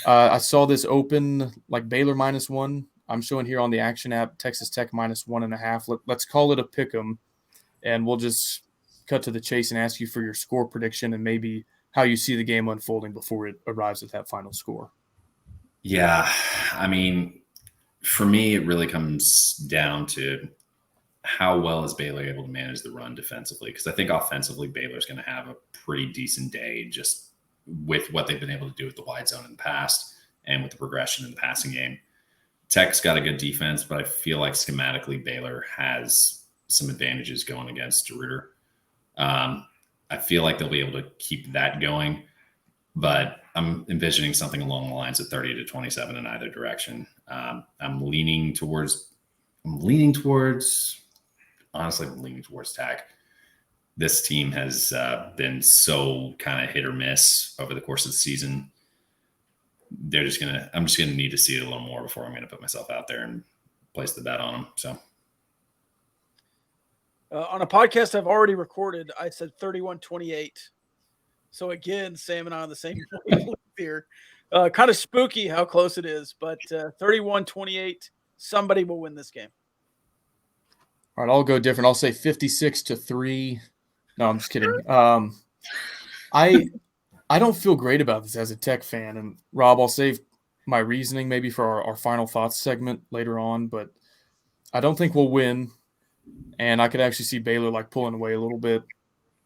I saw this open like Baylor -1. I'm showing here on the Action app, Texas Tech -1.5. Let's call it a pick 'em, and we'll just cut to the chase and ask you for your score prediction and maybe how you see the game unfolding before it arrives at that final score. Yeah, I mean, for me, it really comes down to how well is Baylor able to manage the run defensively? Because I think offensively, Baylor's going to have a pretty decent day just with what they've been able to do with the wide zone in the past and with the progression in the passing game. Tech's got a good defense, but I feel like schematically Baylor has some advantages going against DeRuyter. I feel like they'll be able to keep that going, but I'm envisioning something along the lines of 30-27 in either direction. I'm leaning towards Tech. This team has been so kind of hit or miss over the course of the season. I'm just gonna need to see it a little more before I'm going to put myself out there and place the bet on them. So on a podcast I've already recorded, I said 31-28. So again, Sam and I on the same wavelength here. Kind of spooky how close it is, but 31-28. Somebody will win this game. All right, I'll go different. I'll say 56-3. No, I'm just kidding. I don't feel great about this as a Tech fan. And Rob, I'll save my reasoning maybe for our final thoughts segment later on, but I don't think we'll win. And I could actually see Baylor like pulling away a little bit.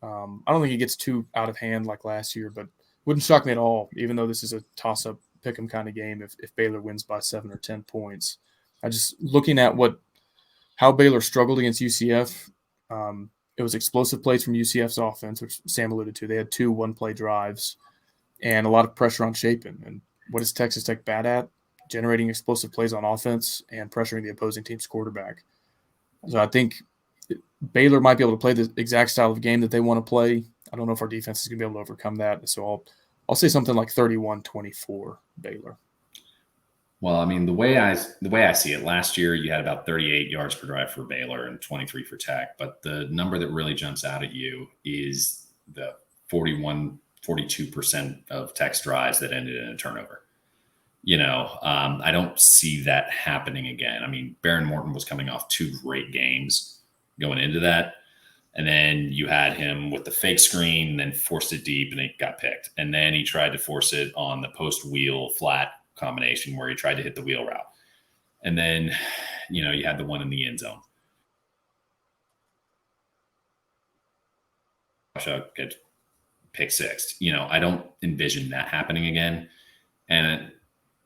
I don't think he gets too out of hand like last year, but wouldn't shock me at all, even though this is a toss-up, pick-em kind of game if Baylor wins by 7 or 10 points. I just looking at how Baylor struggled against UCF, it was explosive plays from UCF's offense, which Sam alluded to. They had 2 one-play drives and a lot of pressure on Chapin. And what is Texas Tech bad at? Generating explosive plays on offense and pressuring the opposing team's quarterback. So I think Baylor might be able to play the exact style of game that they want to play. I don't know if our defense is going to be able to overcome that. So I'll say something like 31-24 Baylor. Well, I mean, the way I see it, last year you had about 38 yards per drive for Baylor and 23 for Tech. But the number that really jumps out at you is the 42% of Tech's drives that ended in a turnover. I don't see that happening again. I mean, Baron Morton was coming off 2 great games going into that. And then you had him with the fake screen, and then forced it deep, and it got picked. And then he tried to force it on the post wheel flat combination where he tried to hit the wheel route. And then, you had the one in the end zone. Get pick six. I don't envision that happening again. And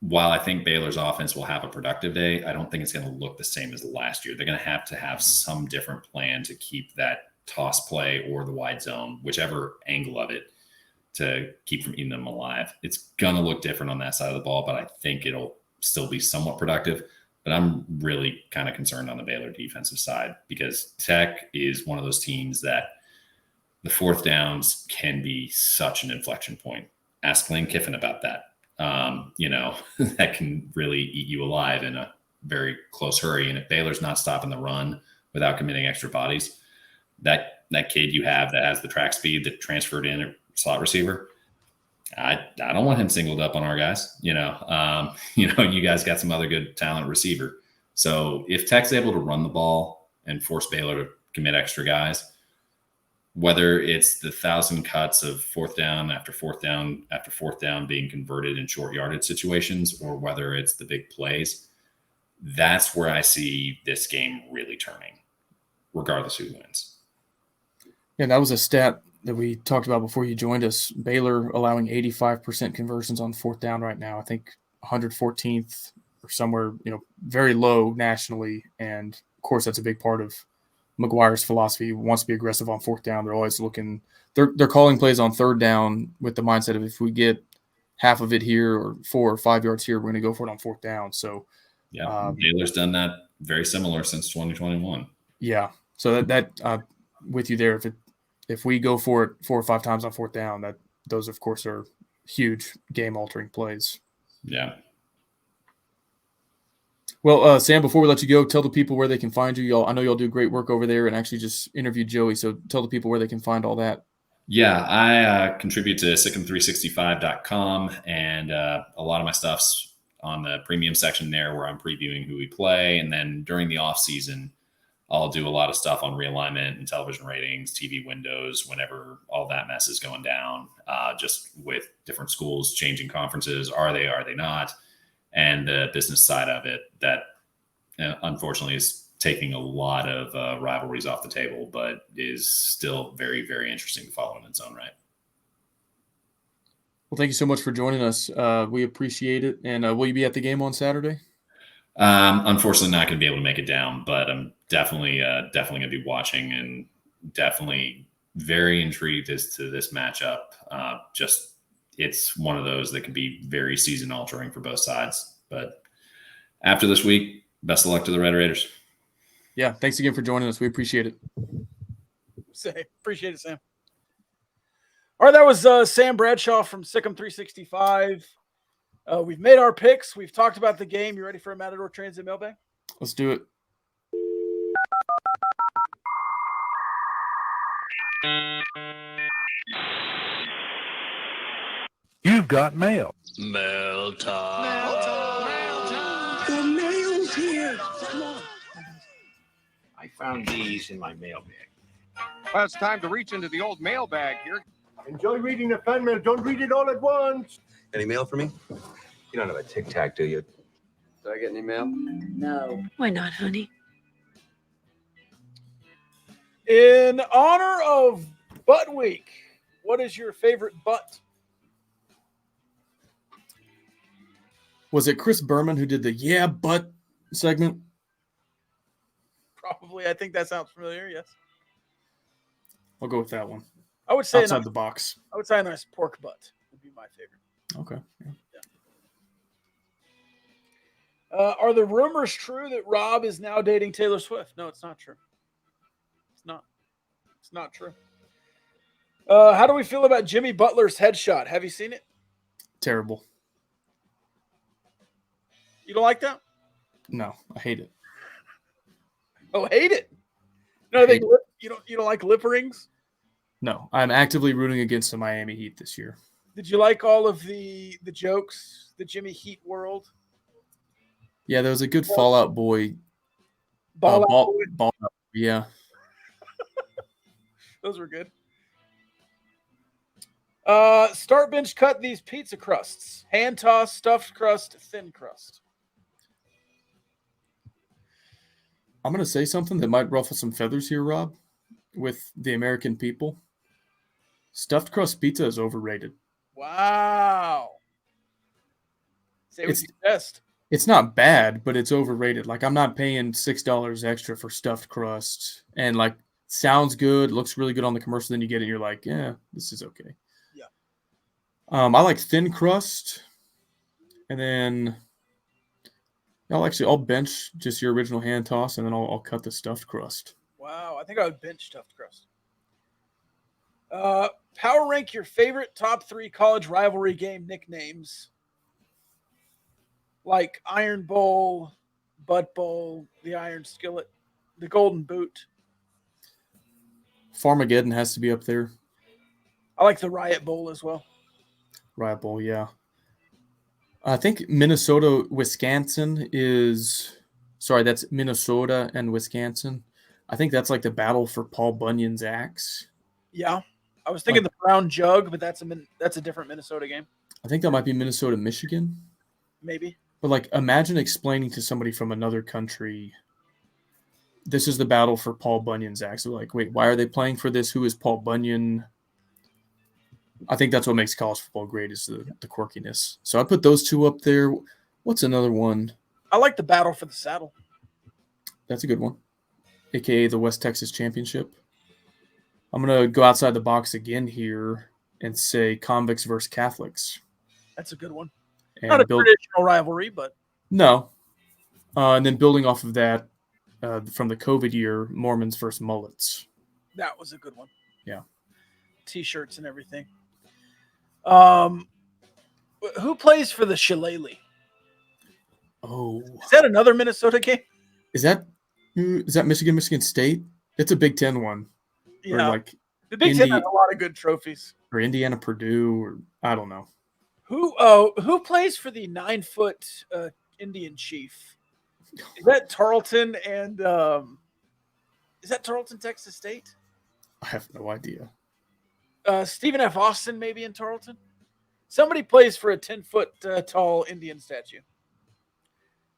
while I think Baylor's offense will have a productive day, I don't think it's going to look the same as last year. They're going to have some different plan to keep that toss play or the wide zone, whichever angle of it, to keep from eating them alive. It's going to look different on that side of the ball, but I think it'll still be somewhat productive. But I'm really kind of concerned on the Baylor defensive side because Tech is one of those teams that the fourth downs can be such an inflection point. Ask Lane Kiffin about that. That can really eat you alive in a very close hurry. And if Baylor's not stopping the run without committing extra bodies, that kid you have that has the track speed that transferred in at slot receiver, I don't want him singled up on our guys. You guys got some other good talent receiver. So if Tech's able to run the ball and force Baylor to commit extra guys, whether it's the 1,000 cuts of fourth down after fourth down after fourth down being converted in short yardage situations, or whether it's the big plays, that's where I see this game really turning, regardless who wins. Yeah, that was a stat that we talked about before you joined us. Baylor allowing 85% conversions on fourth down right now. I think 114th or somewhere, very low nationally. And of course, that's a big part of McGuire's philosophy. He wants to be aggressive on fourth down. They're always looking. They're calling plays on third down with the mindset of if we get half of it here or 4 or 5 yards here, we're going to go for it on fourth down. So yeah, Baylor's done that very similar since 2021. Yeah, so that with you there. If we go for it 4 or 5 times on fourth down, those of course are huge game altering plays. Yeah. Well, Sam, before we let you go, tell the people where they can find you. I know y'all do great work over there, and actually just interviewed Joey. So tell the people where they can find all that. Yeah, I contribute to sikkim365.com, and a lot of my stuff's on the premium section there where I'm previewing who we play. And then during the off season, I'll do a lot of stuff on realignment and television ratings, TV windows, whenever all that mess is going down, just with different schools changing conferences. Are they not? And the business side of it that unfortunately is taking a lot of rivalries off the table, but is still very, very interesting to follow in its own right. Well, thank you so much for joining us. We appreciate it. And will you be at the game on Saturday? Unfortunately, not going to be able to make it down, but I'm definitely going to be watching, and definitely very intrigued as to this matchup. It's one of those that can be very season altering for both sides. But after this week, best of luck to the Red Raiders. Yeah, thanks again for joining us. We appreciate it. Appreciate it, Sam. All right, that was Sam Bradshaw from Sikkim 365. We've made our picks. We've talked about the game. You ready for a Matador Transit mailbag? Let's do it. You've got mail. Mail time. The mail's here. Come on. I found these in my mailbag. Well, it's time to reach into the old mailbag here. Enjoy reading the fan mail. Don't read it all at once. Any mail for me? You don't have a Tic Tac, do you? Did I get any mail? No. Why not, honey? In honor of Butt Week, what is your favorite butt? Was it Chris Berman who did the "Yeah, but" segment? Probably. I think that sounds familiar. Yes. I'll go with that one. I would say Outside the box. I would say a nice pork butt would be my favorite. Okay. Yeah. Are the rumors true that Rob is now dating Taylor Swift? No, it's not true. It's not. It's not true. How do we feel about Jimmy Butler's headshot? Have you seen it? Terrible. You don't like that? No, I hate it. Oh, hate it. No, you don't like lip rings? No, I'm actively rooting against the Miami Heat this year. Did you like all of the jokes, the Jimmy Heat world? Yeah, there was a good Fallout Boy. Ball Ball, yeah. Those were good. Start, bench, cut these pizza crusts. Hand toss, stuffed crust, thin crust. I'm going to say something that might ruffle some feathers here, Rob, with the American people. Stuffed crust pizza is overrated. Wow. Say what you best. It's not bad, but it's overrated. Like, I'm not paying $6 extra for stuffed crust. And, like, sounds good, looks really good on the commercial. Then you get it and you're like, yeah, this is okay. Yeah. I like thin crust. And then I'll bench just your original hand toss, and then I'll cut the stuffed crust. Wow. I think I would bench stuffed crust. Power rank your favorite top 3 college rivalry game nicknames. Like Iron Bowl, Butt Bowl, the Iron Skillet, the Golden Boot. Farmageddon has to be up there. I like the Riot Bowl as well. Riot Bowl, yeah. I think Minnesota-Wisconsin is – sorry, that's Minnesota and Wisconsin. I think that's like the battle for Paul Bunyan's axe. Yeah. I was thinking the Brown Jug, but that's a different Minnesota game. I think that might be Minnesota-Michigan. Maybe. But, like, imagine explaining to somebody from another country, this is the battle for Paul Bunyan's axe. They're like, wait, why are they playing for this? Who is Paul Bunyan? I think that's what makes college football great is the quirkiness. So I put those two up there. What's another one? I like the battle for the saddle. That's a good one, a.k.a. the West Texas Championship. I'm going to go outside the box again here and say convicts versus Catholics. That's a good one. And not a traditional rivalry, but. No. And then building off of that, from the COVID year, Mormons versus Mullets. That was a good one. Yeah. T-shirts and everything. Who plays for the Shillelagh? Oh. Is that another Minnesota game? Is that Michigan State? It's a Big Ten one. Yeah. Or like the Big Ten has a lot of good trophies. Or Indiana Purdue, or I don't know. Who plays for the 9-foot Indian chief? Is that Tarleton and is that Tarleton, Texas State? I have no idea. Stephen F. Austin maybe in Tarleton. Somebody plays for a 10-foot tall Indian statue.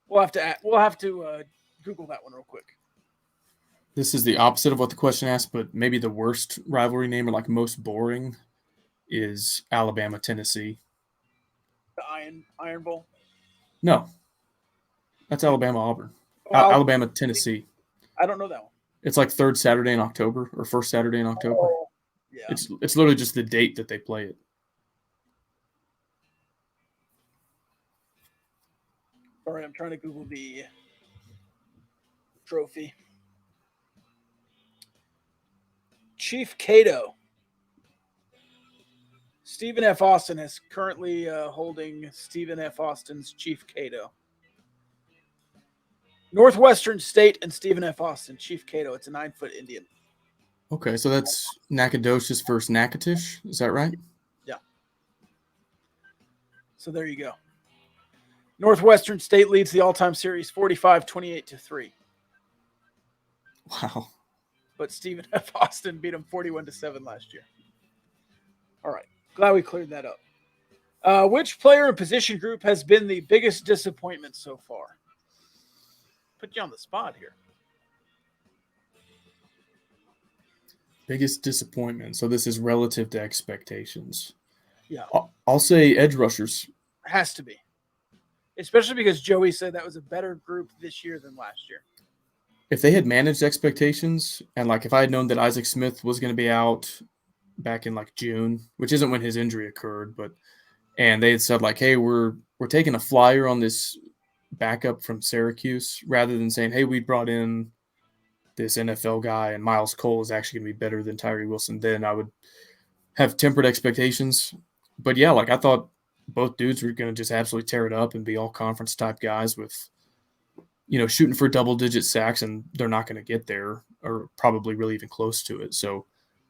We'll have to Google that one real quick. This is the opposite of what the question asked, but maybe the worst rivalry name or like most boring is Alabama, Tennessee. The Iron Bowl. No, that's Alabama, Auburn. Oh, Alabama, Tennessee. I don't know that one. It's like third Saturday in October or first Saturday in October. Oh, yeah. It's literally just the date that they play it. Sorry, I'm trying to Google the trophy. Chief Cato. Stephen F. Austin is currently holding Stephen F. Austin's Chief Cato. Northwestern State and Stephen F. Austin, Chief Cato. It's a 9-foot Indian. Okay, so that's Nacogdoches versus Natchitoches. Is that right? Yeah. So there you go. Northwestern State leads the all-time series 45-28-3. Wow. But Stephen F. Austin beat him 41-7 last year. All right. Glad we cleared that up. Which player and position group has been the biggest disappointment so far? Put you on the spot here. Biggest disappointment. So this is relative to expectations. Yeah. I'll say edge rushers. Has to be. Especially because Joey said that was a better group this year than last year. If they had managed expectations and like if I had known that Isaac Smith was going to be out back in like June, which isn't when his injury occurred, and they had said like, hey, we're taking a flyer on this backup from Syracuse rather than saying, hey, we brought in this NFL guy and Miles Cole is actually going to be better than Tyree Wilson, then I would have tempered expectations. But yeah, like I thought both dudes were going to just absolutely tear it up and be all conference type guys with, shooting for double-digit sacks, and they're not going to get there or probably really even close to it. So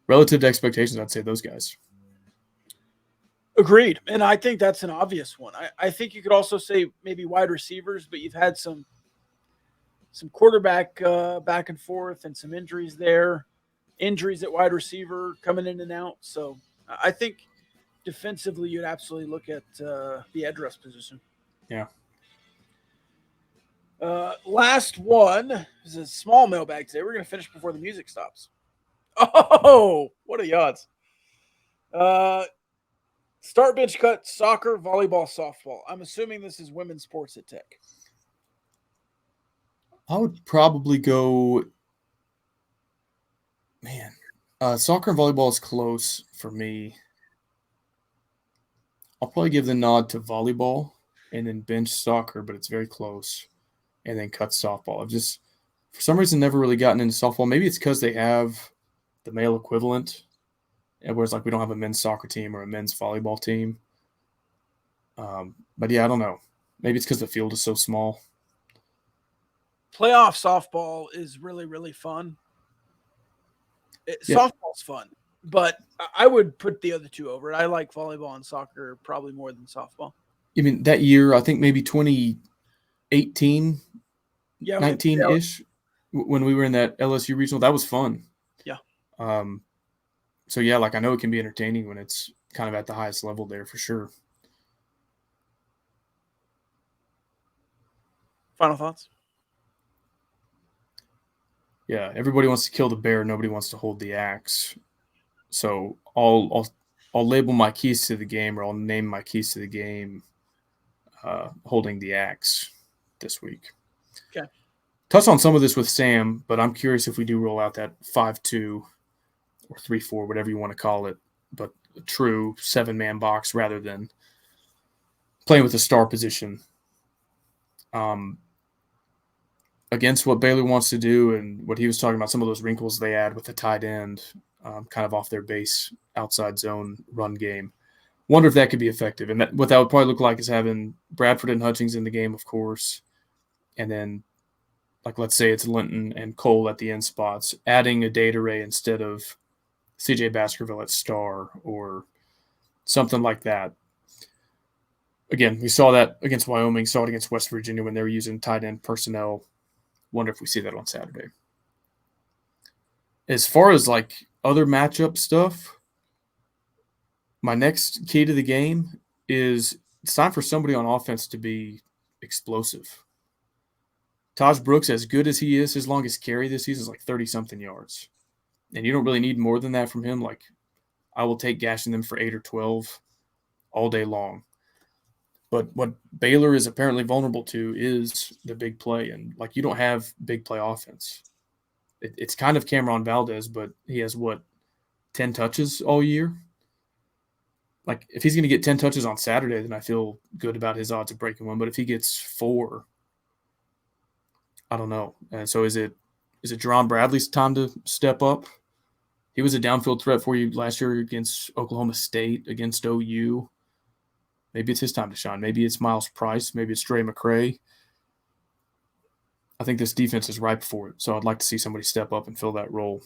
relative to expectations, I'd say those guys. Agreed. And I think that's an obvious one. I think you could also say maybe wide receivers, but you've had some quarterback back and forth and some injuries there, injuries at wide receiver coming in and out. So I think defensively you'd absolutely look at the edge rush position. Yeah. Last one this is a small mailbag today. We're going to finish before the music stops. Oh, what are the odds? Start, bench, cut, soccer, volleyball, softball. I'm assuming this is women's sports at Tech. I would probably go, soccer and volleyball is close for me. I'll probably give the nod to volleyball and then bench soccer, but it's very close. And then cut softball. I've just, for some reason, never really gotten into softball. Maybe it's because they have the male equivalent, whereas like we don't have a men's soccer team or a men's volleyball team. But yeah, I don't know. Maybe it's because the field is so small. Playoff softball is really, really fun. Softball's fun, but I would put the other two over it. I like volleyball and soccer probably more than softball. I mean, that year, I think maybe 2018, 19-ish, when we were in that LSU regional, that was fun. Yeah. So, yeah, like I know it can be entertaining when it's kind of at the highest level there for sure. Final thoughts? Yeah, everybody wants to kill the bear. Nobody wants to hold the axe. So I'll label my keys to the game, or I'll name my keys to the game holding the axe this week. Okay. Touch on some of this with Sam, but I'm curious if we do roll out that 5-2 or 3-4, whatever you want to call it, but a true 7-man box rather than playing with a star position. Against what Baylor wants to do and what he was talking about, some of those wrinkles they add with the tight end, kind of off their base outside zone run game. Wonder if that could be effective. And what that would probably look like is having Bradford and Hutchings in the game, of course, and then, like, let's say it's Linton and Cole at the end spots, adding a data ray instead of CJ Baskerville at star or something like that. Again, we saw that against Wyoming, saw it against West Virginia when they were using tight end personnel. Wonder if we see that on Saturday. As far as like other matchup stuff, my next key to the game is it's time for somebody on offense to be explosive. Taj Brooks, as good as he is, his longest carry this season is like 30-something yards. And you don't really need more than that from him. Like, I will take gashing them for 8 or 12 all day long. But what Baylor is apparently vulnerable to is the big play. And, like, you don't have big play offense. It's kind of Cameron Valdez, but he has, 10 touches all year? Like, if he's going to get 10 touches on Saturday, then I feel good about his odds of breaking one. But if he gets 4, I don't know. And so is it Jerron Bradley's time to step up? He was a downfield threat for you last year against Oklahoma State, against OU. Maybe it's his time to shine. Maybe it's Miles Price. Maybe it's Dre McCray. I think this defense is ripe for it, so I'd like to see somebody step up and fill that role.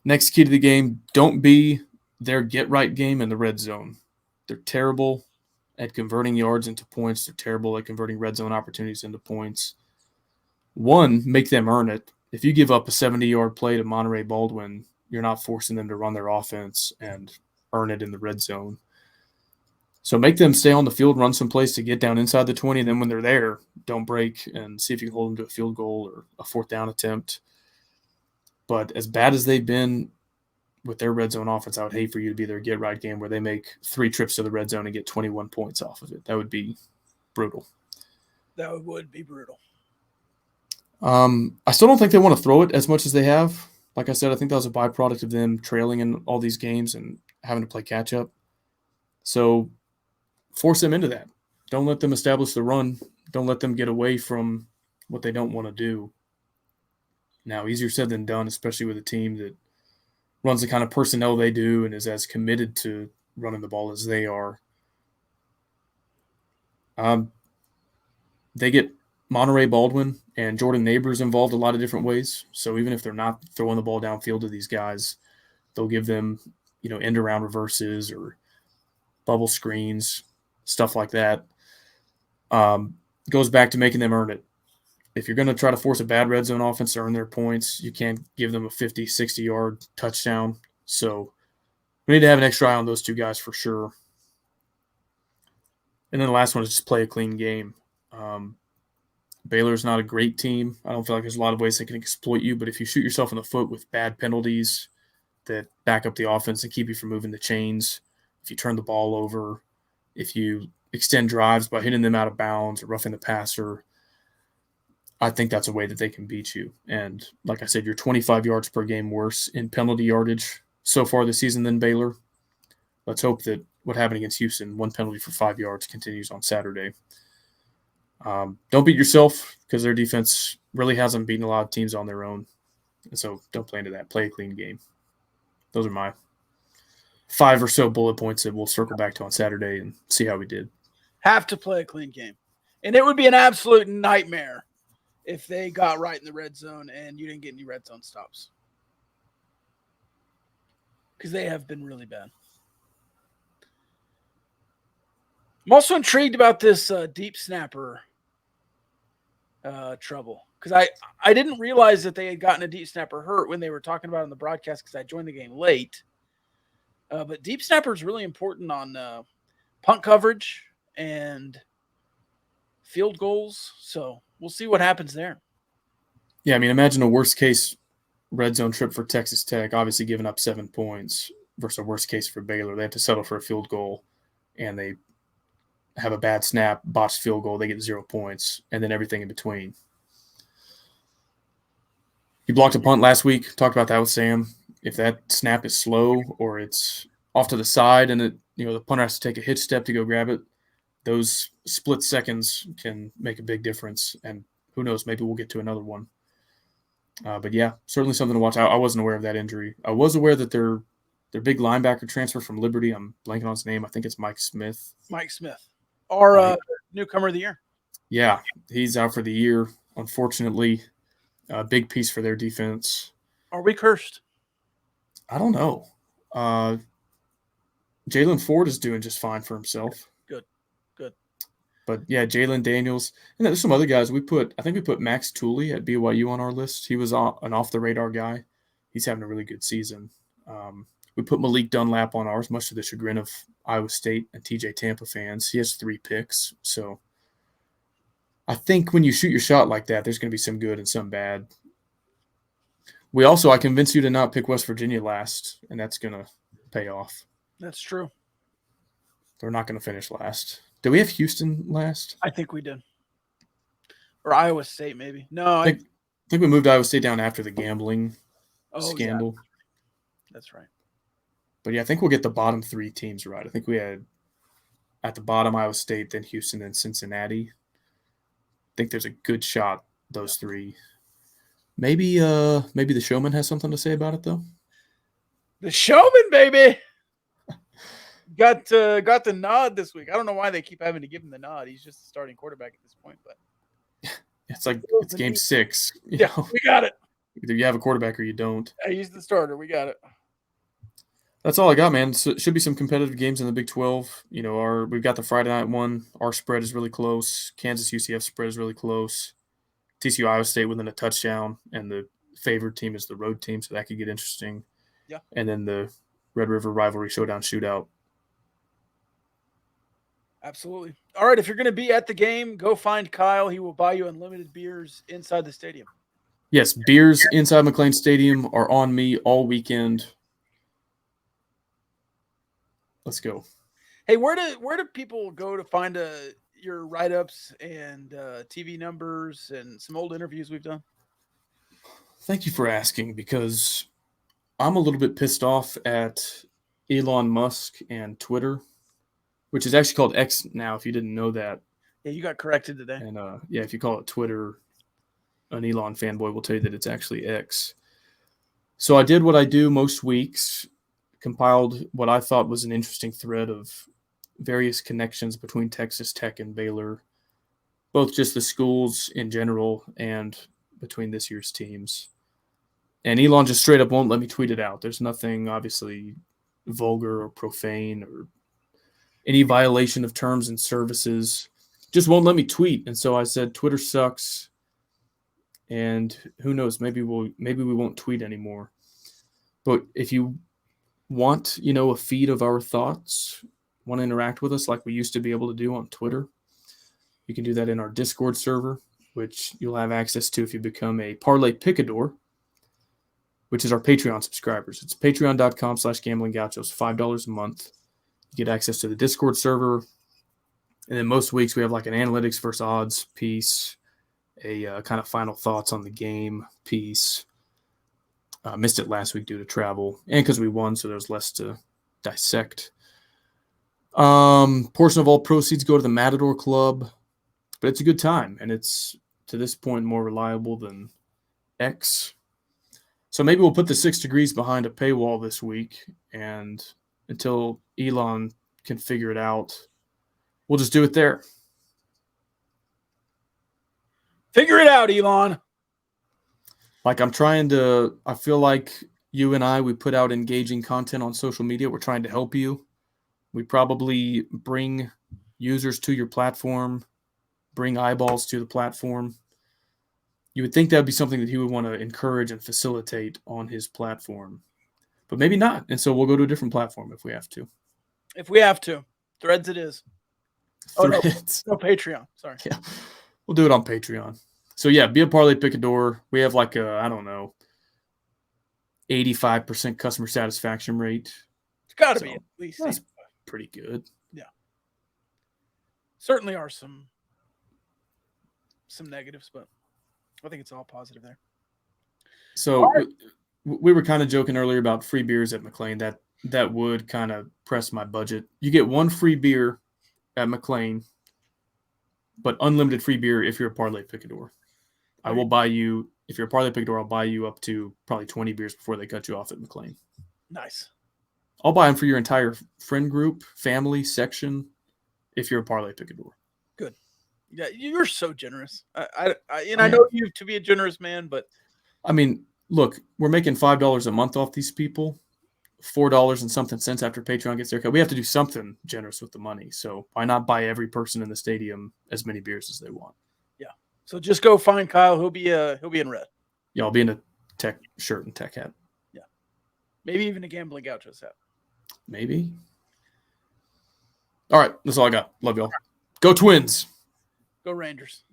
Next key to the game, don't be their get-right game in the red zone. They're terrible at converting yards into points. They're terrible at converting red zone opportunities into points. One, make them earn it. If you give up a 70-yard play to Monterey Baldwin, you're not forcing them to run their offense and earn it in the red zone. So make them stay on the field, run some plays to get down inside the 20, and then when they're there, don't break and see if you can hold them to a field goal or a fourth down attempt. But as bad as they've been with their red zone offense, I would hate for you to be their get-right game where they make 3 trips to the red zone and get 21 points off of it. That would be brutal. That would be brutal. I still don't think they want to throw it as much as they have. Like I said, I think that was a byproduct of them trailing in all these games and having to play catch-up. So force them into that. Don't let them establish the run. Don't let them get away from what they don't want to do. Now, easier said than done, especially with a team that runs the kind of personnel they do and is as committed to running the ball as they are. They get Monterey Baldwin and Jordan Neighbors involved a lot of different ways. So even if they're not throwing the ball downfield to these guys, they'll give them, end around reverses or bubble screens, stuff like that. Goes back to making them earn it. If you're going to try to force a bad red zone offense to earn their points, you can't give them a 50, 60-yard touchdown. So we need to have an extra eye on those two guys for sure. And then the last one is just play a clean game. Baylor's not a great team. I don't feel like there's a lot of ways they can exploit you, but if you shoot yourself in the foot with bad penalties that back up the offense and keep you from moving the chains, if you turn the ball over, if you extend drives by hitting them out of bounds or roughing the passer, I think that's a way that they can beat you. And like I said, you're 25 yards per game worse in penalty yardage so far this season than Baylor. Let's hope that what happened against Houston, 1 penalty for 5 yards, continues on Saturday. Don't beat yourself because their defense really hasn't beaten a lot of teams on their own. And so don't play into that. Play a clean game. Those are my 5 or so bullet points that we'll circle back to on Saturday and see how we did. Have to play a clean game. And it would be an absolute nightmare if they got right in the red zone and you didn't get any red zone stops. Because they have been really bad. I'm also intrigued about this deep snapper trouble. Because I didn't realize that they had gotten a deep snapper hurt when they were talking about it on the broadcast because I joined the game late. But deep snapper is really important on punt coverage and field goals. So we'll see what happens there. Yeah, I mean, imagine a worst-case red zone trip for Texas Tech, obviously giving up 7 points, versus a worst case for Baylor. They have to settle for a field goal, and they have a bad snap, botched field goal, they get 0 points, and then everything in between. You blocked a punt last week. Talked about that with Sam. If that snap is slow or it's off to the side and the punter has to take a hitch step to go grab it, those split seconds can make a big difference. And who knows, maybe we'll get to another one. But yeah, certainly something to watch. I wasn't aware of that injury. I was aware that their big linebacker transfer from Liberty, I'm blanking on his name. I think it's Mike Smith. Mike Smith, our newcomer of the year. Yeah, he's out for the year, unfortunately. A big piece for their defense. Are we cursed? I don't know. Jalen Ford is doing just fine for himself. Good. But yeah, Jalen Daniels. And there's some other guys. I think we put Max Tooley at BYU on our list. He was an off-the-radar guy. He's having a really good season. We put Malik Dunlap on ours, much to the chagrin of Iowa State and TJ Tampa fans. He has 3 picks. So I think when you shoot your shot like that, there's going to be some good and some bad. I convinced you to not pick West Virginia last, and that's going to pay off. That's true. They're not going to finish last. Did we have Houston last? I think we did. Or Iowa State, maybe. No, I think we moved Iowa State down after the gambling scandal. Yeah. That's right. But yeah, I think we'll get the bottom 3 teams right. I think we had at the bottom Iowa State, then Houston, then Cincinnati. I think there's a good shot those 3. Maybe the showman has something to say about it though. The showman, baby, got the nod this week. I don't know why they keep having to give him the nod. He's just the starting quarterback at this point, but it's game 6. We got it. Either you have a quarterback or you don't. He's the starter. We got it. That's all I got, man. So it should be some competitive games in the Big 12. We've got the Friday night one. Our spread is really close. Kansas UCF spread is really close. TCU Iowa State within a touchdown, and the favored team is the road team, so that could get interesting. Yeah. And then the Red River Rivalry Showdown Shootout. Absolutely. All right, if you're going to be at the game, go find Kyle. He will buy you unlimited beers inside the stadium. Yes, beers inside McLean Stadium are on me all weekend. Let's go. Hey, where do people go to find your write-ups and TV numbers and some old interviews we've done? Thank you for asking, because I'm a little bit pissed off at Elon Musk and Twitter, which is actually called X now, if you didn't know that. Yeah, you got corrected today. And if you call it Twitter, an Elon fanboy will tell you that it's actually X. So I did what I do most weeks, compiled what I thought was an interesting thread of various connections between Texas Tech and Baylor, both just the schools in general and between this year's teams. And Elon just straight up won't let me tweet it out. There's nothing obviously vulgar or profane or any violation of terms and services. Just won't let me tweet. And so I said, Twitter sucks. And who knows, maybe we won't tweet anymore. But if you want, a feed of our thoughts, want to interact with us like we used to be able to do on Twitter, you can do that in our Discord server, which you'll have access to if you become a Parlay Picador, which is our Patreon subscribers. It's patreon.com/gamblinggauchos, $5 a month. You get access to the Discord server. And then most weeks we have like an analytics versus odds piece, a kind of final thoughts on the game piece. Missed it last week due to travel and because we won, so there's less to dissect. Portion of all proceeds go to the Matador Club, but it's a good time, and it's, to this point, more reliable than X. So maybe we'll put the 6 degrees behind a paywall this week, and until Elon can figure it out, we'll just do it there. Figure it out, Elon. I feel like you and I, we put out engaging content on social media. We're trying to help you. We probably bring users to your platform, bring eyeballs to the platform. You would think that would be something that he would want to encourage and facilitate on his platform, but maybe not. And so we'll go to a different platform if we have to. If we have to. Threads it is. Threads. No, Patreon. Sorry. Yeah. We'll do it on Patreon. So yeah, be a Parlay Picador. We have 85% customer satisfaction rate. It's got to be at least. That's pretty good. Yeah. Certainly are some negatives, but I think it's all positive there. So we were kind of joking earlier about free beers at McLean. That would kind of press my budget. You get 1 free beer at McLean, but unlimited free beer if you're a Parlay Picador. I will buy you, if you're a Parlay Picador, I'll buy you up to probably 20 beers before they cut you off at McLean. Nice. I'll buy them for your entire friend group, family, section, if you're a Parlay Picador. Good. Yeah, you're so generous. I know you to be a generous man, but I mean, look, we're making $5 a month off these people, $4 and something cents after Patreon gets their cut. We have to do something generous with the money. So why not buy every person in the stadium as many beers as they want? Yeah. So just go find Kyle. He'll be in red. Yeah, I'll be in a tech shirt and tech hat. Yeah. Maybe even a gambling Gauchos hat. Maybe. All right, that's all I got. Love y'all. Go Twins. Go Rangers.